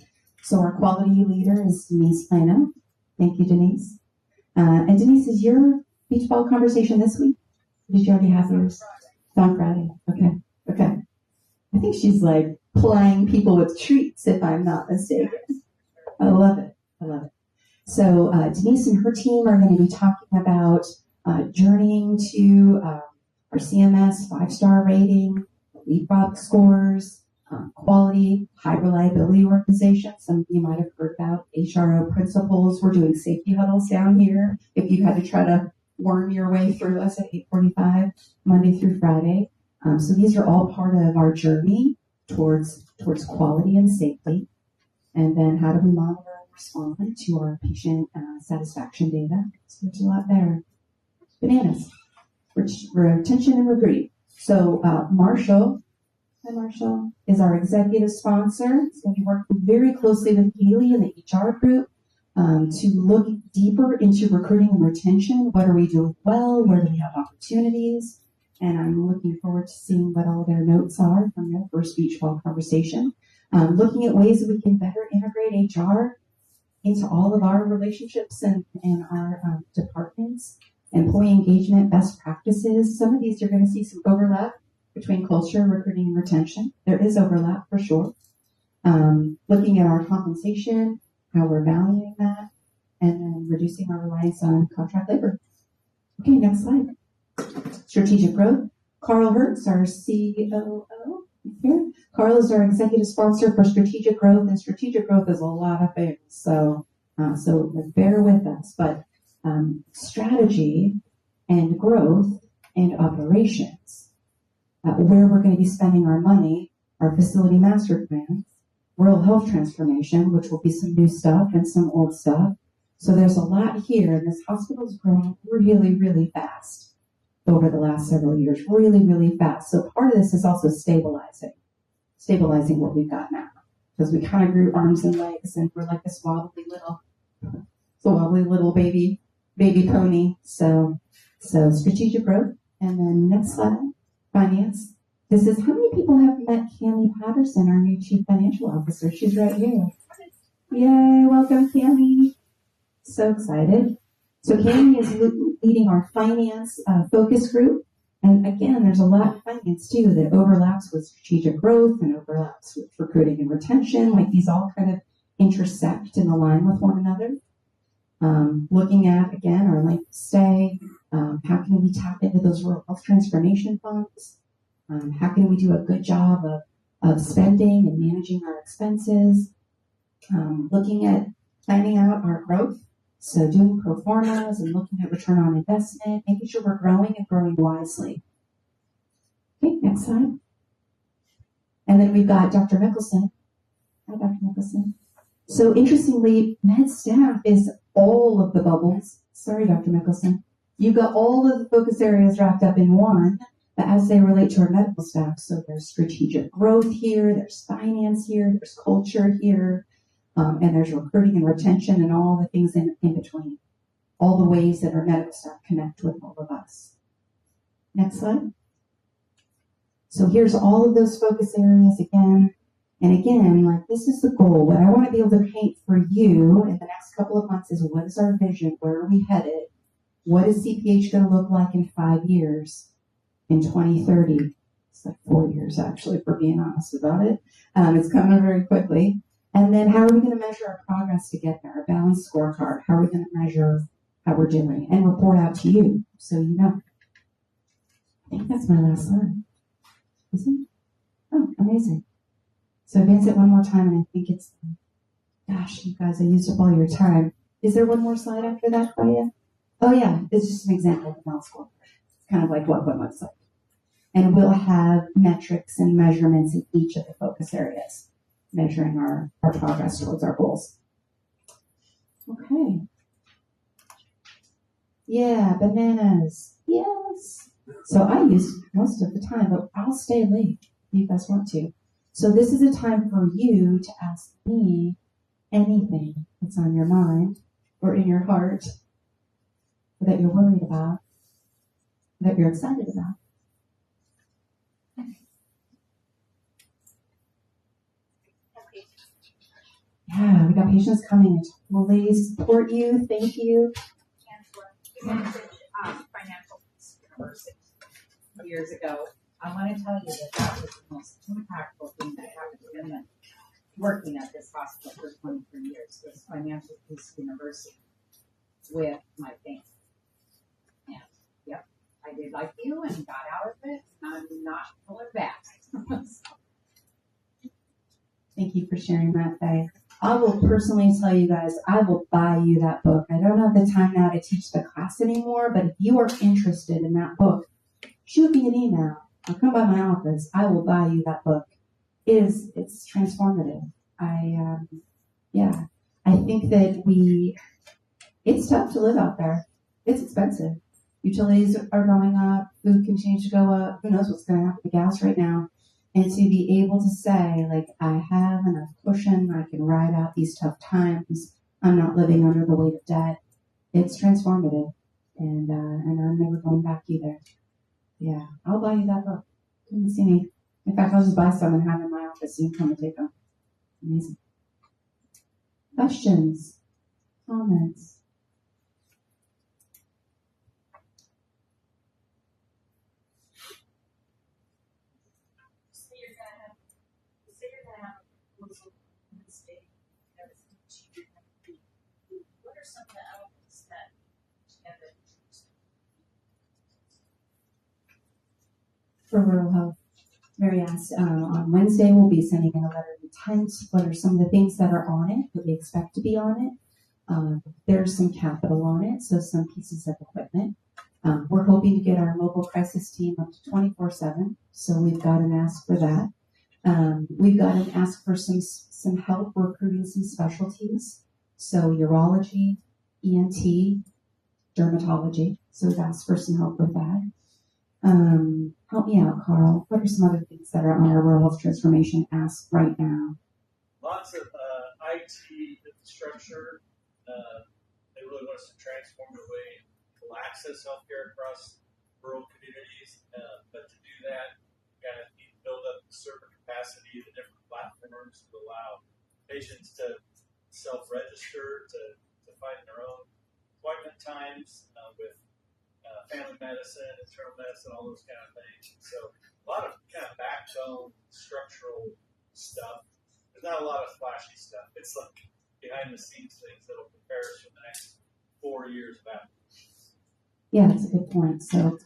So our quality leader is Denise Plano. Thank you, Denise. And Denise, is your beach ball conversation this week? Did you already have yours? On Friday. Okay. I think she's like plying people with treats, if I'm not mistaken. I love it. So Denise and her team are going to be talking about journeying to our CMS 5-star rating, LeapFrog scores, quality, high reliability organization. Some of you might have heard about HRO principles. We're doing safety huddles down here. If you had to try to worm your way through us at 8:45, Monday through Friday. So these are all part of our journey towards quality and safety. And then how do we monitor and respond to our patient satisfaction data? So there's a lot there. Bananas. retention and recruiting. So Marshall, hi Marshall, is our executive sponsor. He's going to be working very closely with Haley and the HR group to look deeper into recruiting and retention. What are we doing well? Where do we have opportunities? And I'm looking forward to seeing what all their notes are from their first beach ball conversation. Looking at ways that we can better integrate HR into all of our relationships and our departments, employee engagement, best practices. Some of these you're going to see some overlap between culture, recruiting, and retention. There is overlap for sure. Looking at our compensation, how we're valuing that, and then reducing our reliance on contract labor. Okay, next slide. Strategic growth. Carl Hertz, our COO here. Carl is our executive sponsor for strategic growth, and strategic growth is a lot of things. So bear with us. But strategy and growth and operations, where we're going to be spending our money, our facility master plans, rural health transformation, which will be some new stuff and some old stuff. So there's a lot here, and this hospital's growing really, really fast over the last several years, really, really fast. So part of this is also stabilizing what we've got now, because we kind of grew arms and legs, and we're like this wobbly little baby pony. So strategic growth, and then next slide, finance. This is how many people have met Cami Patterson, our new Chief Financial Officer. She's right here. Yay, welcome, Cami. So excited. So Cami is leading our finance focus group. And again, there's a lot in finance too that overlaps with strategic growth and overlaps with recruiting and retention. Like these all kind of intersect and align with one another. Looking at, again, our length of stay. How can we tap into those rural health transformation funds? How can we do a good job of spending and managing our expenses? Looking at planning out our growth. So doing pro formas and looking at return on investment, making sure we're growing and growing wisely. Okay, next slide. And then we've got Dr. Mickelson. Hi, Dr. Mickelson. So interestingly, med staff is all of the bubbles. Sorry, Dr. Mickelson. You've got all of the focus areas wrapped up in one, but as they relate to our medical staff. So there's strategic growth here, there's finance here, there's culture here. And there's recruiting and retention and all the things in between. All the ways that our medical staff connect with all of us. Next slide. So here's all of those focus areas again. And again, like this is the goal. What I want to be able to paint for you in the next couple of months is what is our vision? Where are we headed? What is CPH going to look like in 5 years? In 2030? It's like 4 years actually, if we're being honest about it. It's coming very quickly. And then how are we going to measure our progress to get there? A balanced scorecard. How are we going to measure how we're doing and report out to you so you know? I think that's my last slide. Is it? Oh, amazing. So advance it one more time, and I think it's, gosh, you guys, I used up all your time. Is there one more slide after that for you? Oh, yeah. It's just an example of the balanced scorecard. It's kind of like what one looks like. And we'll have metrics and measurements in each of the focus areas, measuring our progress towards our goals. Okay. Yeah, bananas. Yes. So I use most of the time, but I'll stay late if you guys want to. So this is a time for you to ask me anything that's on your mind or in your heart, or that you're worried about, that you're excited about. Yeah, we got patients coming in. Totally support you. Thank you. Angela, you mentioned financial university years ago. I want to tell you that was the most impactful thing that happened to me working at this hospital for 23 years. Was Financial Peace University with my family. And yep, I did like you and got out of it. I'm not pulling back. Thank you for sharing that, Faye. I will personally tell you guys, I will buy you that book. I don't have the time now to teach the class anymore, but if you are interested in that book, shoot me an email or come by my office. I will buy you that book. It's transformative. I think that it's tough to live out there. It's expensive. Utilities are going up, food continues to go up, who knows what's going to happen to gas right now. And to be able to say, like, I have enough cushion, I can ride out these tough times, I'm not living under the weight of debt, it's transformative. And I'm never going back either. Yeah, I'll buy you that book. Come and see me. In fact, I'll just buy some and have them in my office so you can come and take them. Amazing. Questions? Comments? So you're gonna have a proposal in the state, what are some of the elements that For rural health, Mary asked, on Wednesday we'll be sending in a letter of intent. What are some of the things that are on it that we expect to be on it? There's some capital on it, so some pieces of equipment. We're hoping to get our mobile crisis team up to 24/7, so we've got an ask for that. We've got an ask for some help recruiting some specialties, so urology, ENT, dermatology. So we've asked for some help with that. Help me out, Carl. What are some other things that are on our rural health transformation ask right now? Lots of IT infrastructure. They really want us to transform the way people access healthcare across rural communities. But to do that, you got to build up the server capacity, the different platforms to allow patients to self-register, to find their own appointment times with family medicine, internal medicine, all those kind of things. So a lot of kind of backbone structural stuff. There's not a lot of flashy stuff. It's like behind the scenes things that'll prepare us for the next 4 years of applications. Yeah, that's a good point. So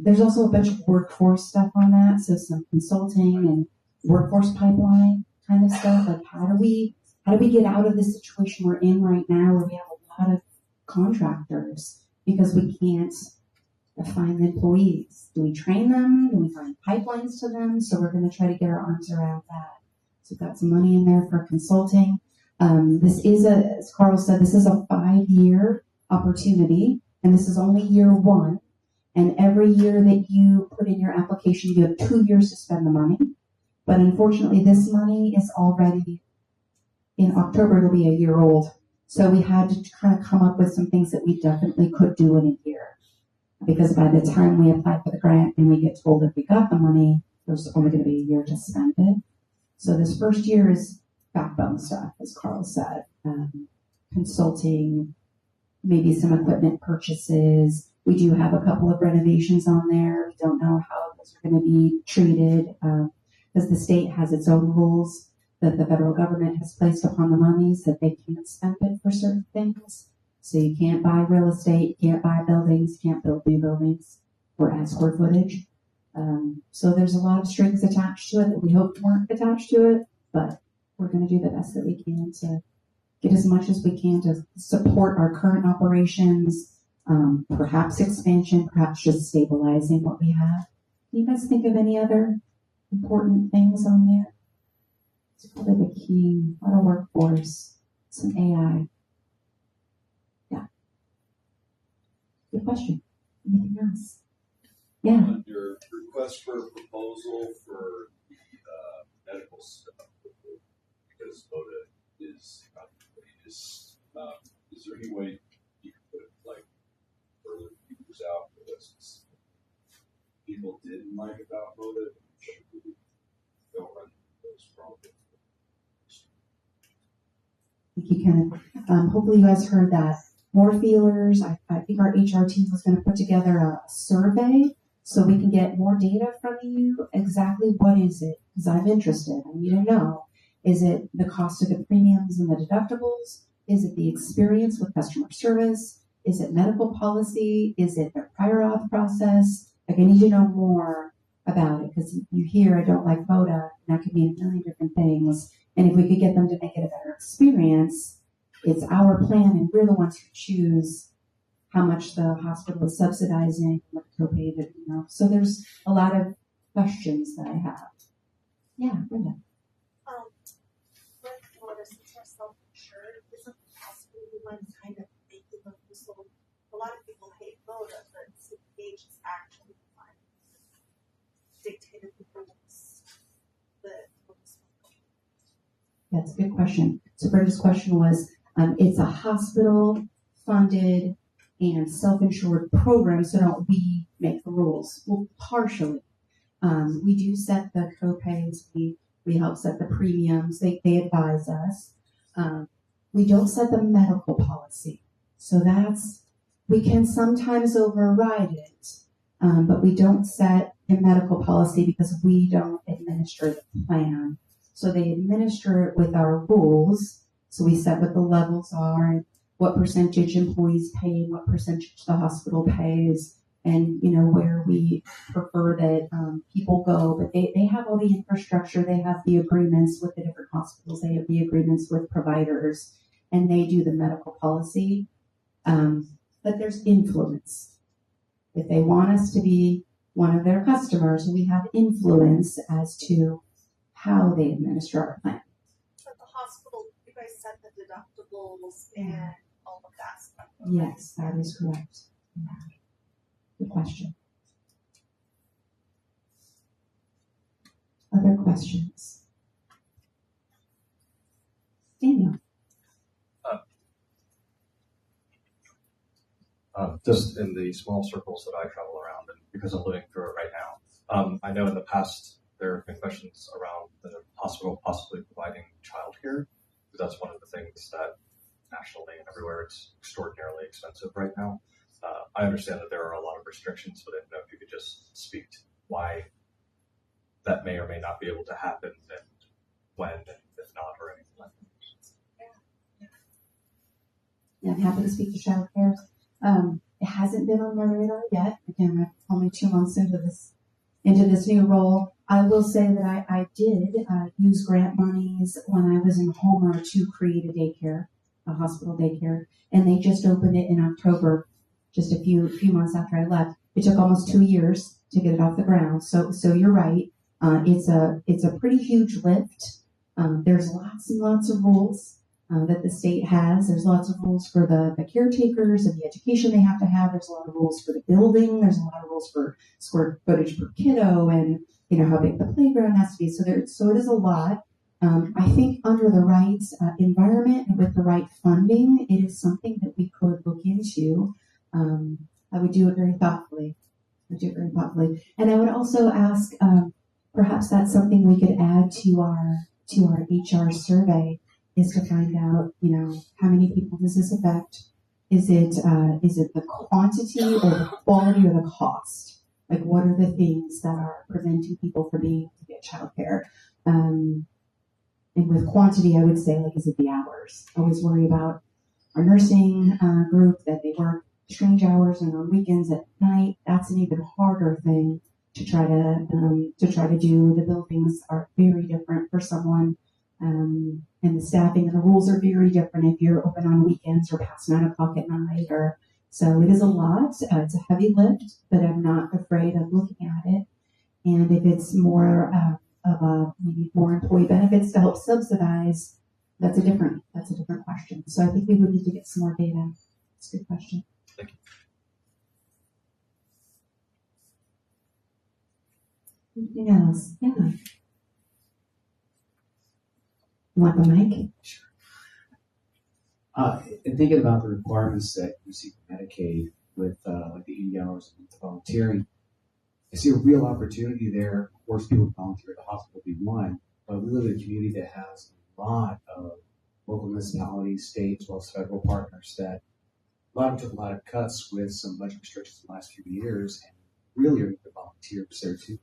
there's also a bunch of workforce stuff on that. So some consulting and workforce pipeline kind of stuff. Like how do we get out of this situation we're in right now where we have a lot of contractors because we can't find employees? Do we train them? Do we find pipelines to them? So we're going to try to get our arms around that. So we've got some money in there for consulting. This is as Carl said, this is a 5-year opportunity, and this is only year 1. And every year that you put in your application, you have 2 years to spend the money. But unfortunately, this money is already in October. It'll be a year old. So we had to kind of come up with some things that we definitely could do in a year. Because by the time we apply for the grant and we get told if we got the money, there's only going to be a year to spend it. So this first year is backbone stuff, as Carl said. Consulting, maybe some equipment purchases. We do have a couple of renovations on there. We don't know how those are going to be treated because the state has its own rules that the federal government has placed upon the monies that they can't spend it for certain things. So you can't buy real estate, you can't buy buildings, you can't build new buildings or add square footage. So there's a lot of strings attached to it that we hoped weren't attached to it, but we're going to do the best that we can to get as much as we can to support our current operations, perhaps expansion, perhaps just stabilizing what we have. Can you guys think of any other important things on there? It's probably the key. A lot of workforce, some AI. Yeah. Good question. Anything else? Yeah. On your request for a proposal for the medical stuff, because VOTA is there any way you can put it like further years out for this? People didn't like about VOTA, should we go run those problems? Thank you, Kenneth. Hopefully you guys heard that. More feelers. I think our HR team was going to put together a survey so we can get more data from you. Exactly what is it? Because I'm interested. I need to know. Is it the cost of the premiums and the deductibles? Is it the experience with customer service? Is it medical policy? Is it their prior auth process? Like I need to know more about it because you hear I don't like VOTA, and that could mean a million different things. And if we could get them to make it a better experience, it's our plan, and we're the ones who choose how much the hospital is subsidizing, what the copay that, So there's a lot of questions that I have. Yeah, Brenda. With VOTA, since we're self-insured, isn't possibly the one kind of making them so a lot of people hate VOTA, but dictated the rules? That's a good question. So Brenda's question was, it's a hospital-funded and self-insured program, so don't we make the rules? Well, partially. We do set the co-pays. We help set the premiums. They advise us. We don't set the medical policy. So we can sometimes override it, but we don't set a medical policy because we don't administer the plan. So they administer it with our rules. So we set what the levels are, and what percentage employees pay, and what percentage the hospital pays, and where we prefer that people go. But they have all the infrastructure. They have the agreements with the different hospitals. They have the agreements with providers, and they do the medical policy. But there's influence. If they want us to be one of their customers, we have influence as to how they administer our plan. At the hospital, you guys set the deductibles and all of that stuff. Yes, that is correct. Yeah. Good question. Other questions? Daniel. Just in the small circles that I travel around, and because I'm living through it right now, I know in the past there have been questions around the hospital possibly providing childcare, because that's one of the things that nationally and everywhere it's extraordinarily expensive right now. I understand that there are a lot of restrictions, but I don't know if you could just speak to why that may or may not be able to happen, and when, and if not, or anything like that. Yeah, I'm happy to speak to childcare. It hasn't been on my radar yet. Again, I'm only 2 months into this new role. I will say that I did use grant monies when I was in Homer to create a hospital daycare, and they just opened it in October, just a few months after I left. It took almost 2 years to get it off the ground. So you're right. It's a pretty huge lift. There's lots and lots of rules that the state has. There's lots of rules for the caretakers and the education they have to have. There's a lot of rules for the building. There's a lot of rules for square footage per kiddo, and how big the playground has to be. So it is a lot. I think under the right environment and with the right funding, it is something that we could look into. I would do it very thoughtfully. And I would also ask, perhaps that's something we could add to our HR survey, is to find out, how many people does this affect? Is it the quantity or the quality or the cost? Like, what are the things that are preventing people from being able to get childcare? And with quantity, I would say, is it the hours? I always worry about our nursing group, that they work strange hours and on weekends at night. That's an even harder thing to try to do. The buildings are very different for someone. And the staffing and the rules are very different if you're open on weekends or past 9 o'clock at night. So it is a lot. It's a heavy lift, but I'm not afraid of looking at it. And if it's more we need more employee benefits to help subsidize, that's a different question. So I think we would need to get some more data. It's a good question. Thank you. Anything else? Yeah. You want the mic? In thinking about the requirements that you see for Medicaid with like the 80 hours of volunteering, I see a real opportunity there. Of course, people volunteer at the hospital be one, but we live in a community that has a lot of local municipalities, state, as well as federal partners that a lot of them took a lot of cuts with some budget restrictions in the last few years, and really are the volunteers there too.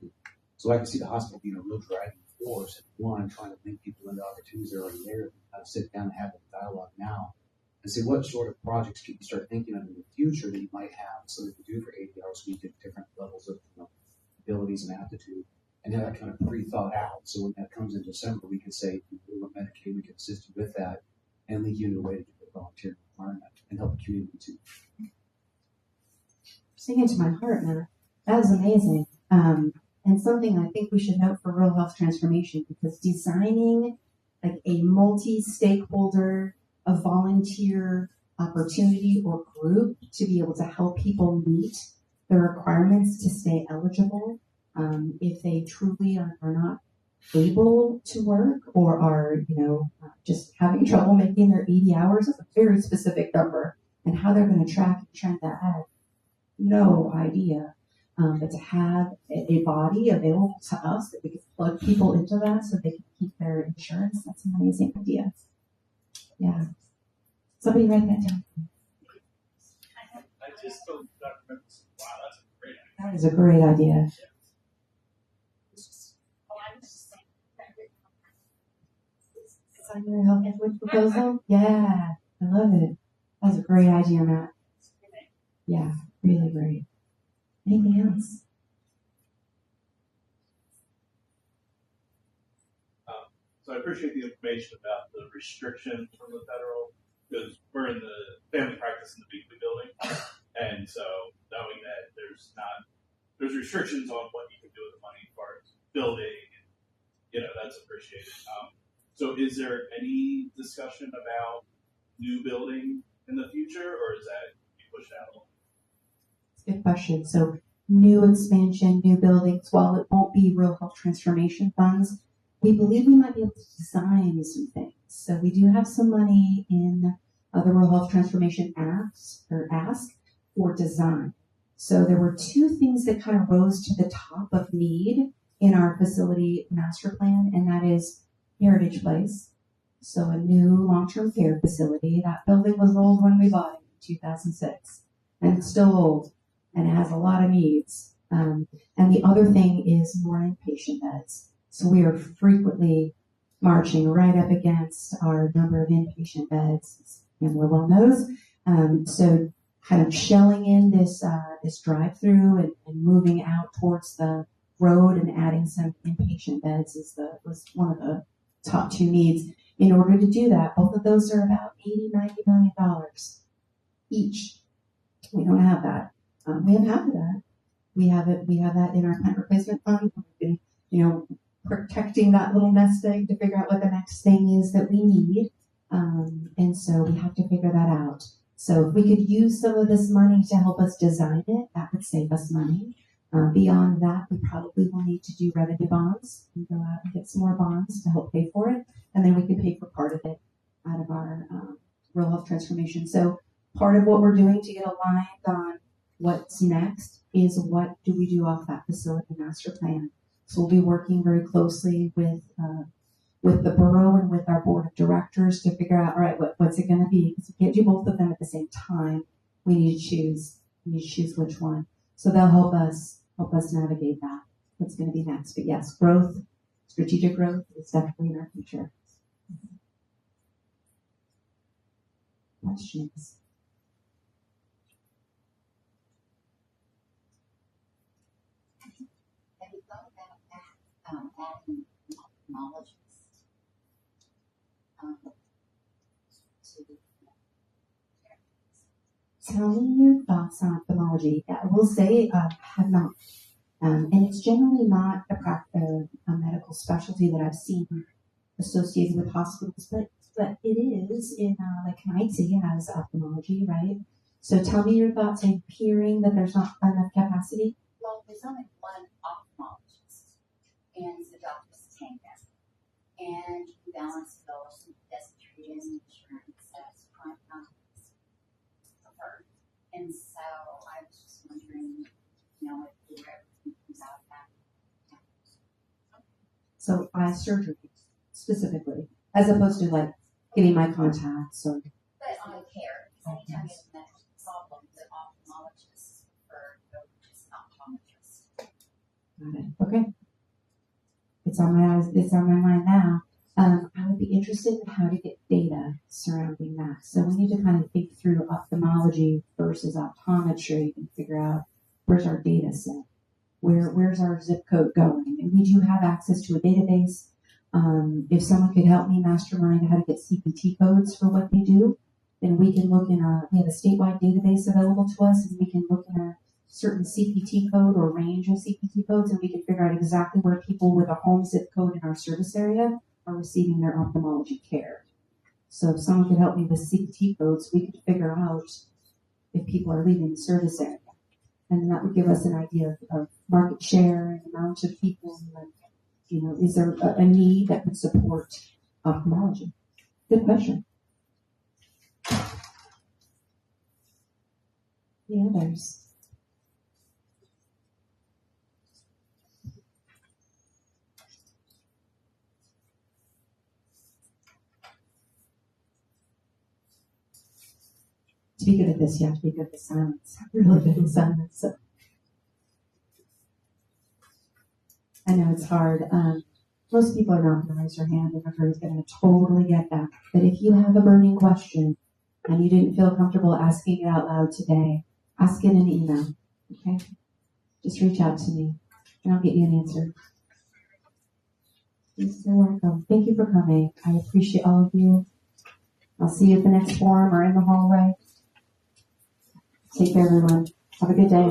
So I can see the hospital being a real driving force. One, trying to link people into opportunities that are already there, sit down and have a dialogue now, and see what sort of projects can you start thinking of in the future that you might have something to do for 80 hours a week at different levels of abilities and aptitude, and have that kind of pre-thought out. So when that comes in December, we can say, we want Medicaid, we can assist you with that, and link you in a way to do the volunteer requirement and help the community too. Singing to my heart, man. That was amazing. And something I think we should note for Rural Health Transformation, because designing like a multi-stakeholder, a volunteer opportunity or group to be able to help people meet the requirements to stay eligible If they truly are not able to work or are, just having trouble making their 80 hours, that's a very specific number. And how they're going to track and trend that, I have no idea. But to have a body available to us that we can plug people into that so they can keep their insurance, that's an amazing idea. Yeah. Somebody write that down. I just don't remember. Wow, that's a great idea. That is a great idea. Sign your health invoice proposal? Yeah, I love it. That's a great idea, Matt. Yeah, really great. Anything else? So I appreciate the information about the restrictions from the federal, because we're in the family practice in the Beakley building, and so knowing that there's restrictions on what you can do with the money as far as building, and that's appreciated. So is there any discussion about new building in the future, or is that be pushed out a little? Good question. So new expansion, new buildings, while it won't be real health transformation funds, we believe we might be able to design some things. So we do have some money in the Rural Health Transformation Ask for design. So there were two things that kind of rose to the top of need in our facility master plan, and that is Heritage Place. So a new long-term care facility. That building was old when we bought it in 2006, and it's still old, and it has a lot of needs. And the other thing is more inpatient beds. So we are frequently marching right up against our number of inpatient beds, and we're well knows. So kind of shelling in this drive-through and moving out towards the road and adding some inpatient beds was one of the top two needs. In order to do that, both of those are about $80-90 million each. We don't have that. We have half of that. We have that in our plant replacement fund. We've been, protecting that little nest egg to figure out what the next thing is that we need. And so we have to figure that out. So if we could use some of this money to help us design it, that would save us money. Beyond that, we probably will need to do revenue bonds and go out and get some more bonds to help pay for it. And then we can pay for part of it out of our rural health transformation. So part of what we're doing to get aligned on what's next is what do we do off that facility master plan. So we'll be working very closely with the borough and with our board of directors to figure out, all right, what's it going to be? Because we can't do both of them at the same time. We need to choose. We need to choose which one. So they'll help us navigate that. What's going to be next? But yes, growth, strategic growth is definitely in our future. Questions? Have you thought about adding ophthalmologists to Tell me your thoughts on ophthalmology. I will say I have not. And it's generally not a medical specialty that I've seen associated with hospitals, but it is in, like Knightsey has ophthalmology, right? So tell me your thoughts. I'm hearing that there's not enough capacity. Well, there's only one ophthalmologist, and the doctor's Tango. And you balance those and that's treated in insurance as prime contracts preferred. And so I was just wondering, if you were ever thinking about that. So eye surgery specifically, as opposed to like getting my contacts or. But eye care, because anytime you have a medical problem, the ophthalmologist preferred over just optometrist. Got it. Okay. It's on my eyes. It's on my mind now. I would be interested in how to get data surrounding that. So we need to kind of think through ophthalmology versus optometry and figure out where's our data set, where's our zip code going, and we do have access to a database. If someone could help me mastermind how to get CPT codes for what they do, then we can look in we have a statewide database available to us, and we can look in a certain CPT code or range of CPT codes, and we can figure out exactly where people with a home zip code in our service area are receiving their ophthalmology care. So if someone could help me with CPT codes, we could figure out if people are leaving the service area. And that would give us an idea of market share and amount of people. And, you know, is there a need that would support ophthalmology? Good question. The others. To be good at this, you have to be good at silence. Really good at silence. So. I know it's hard. Most people are not going to raise their hand, and everybody's going to totally get that. But if you have a burning question and you didn't feel comfortable asking it out loud today, ask it in an email. Okay? Just reach out to me, and I'll get you an answer. You're so welcome. Thank you for coming. I appreciate all of you. I'll see you at the next forum or in the hallway. Take care, everyone. Have a good day.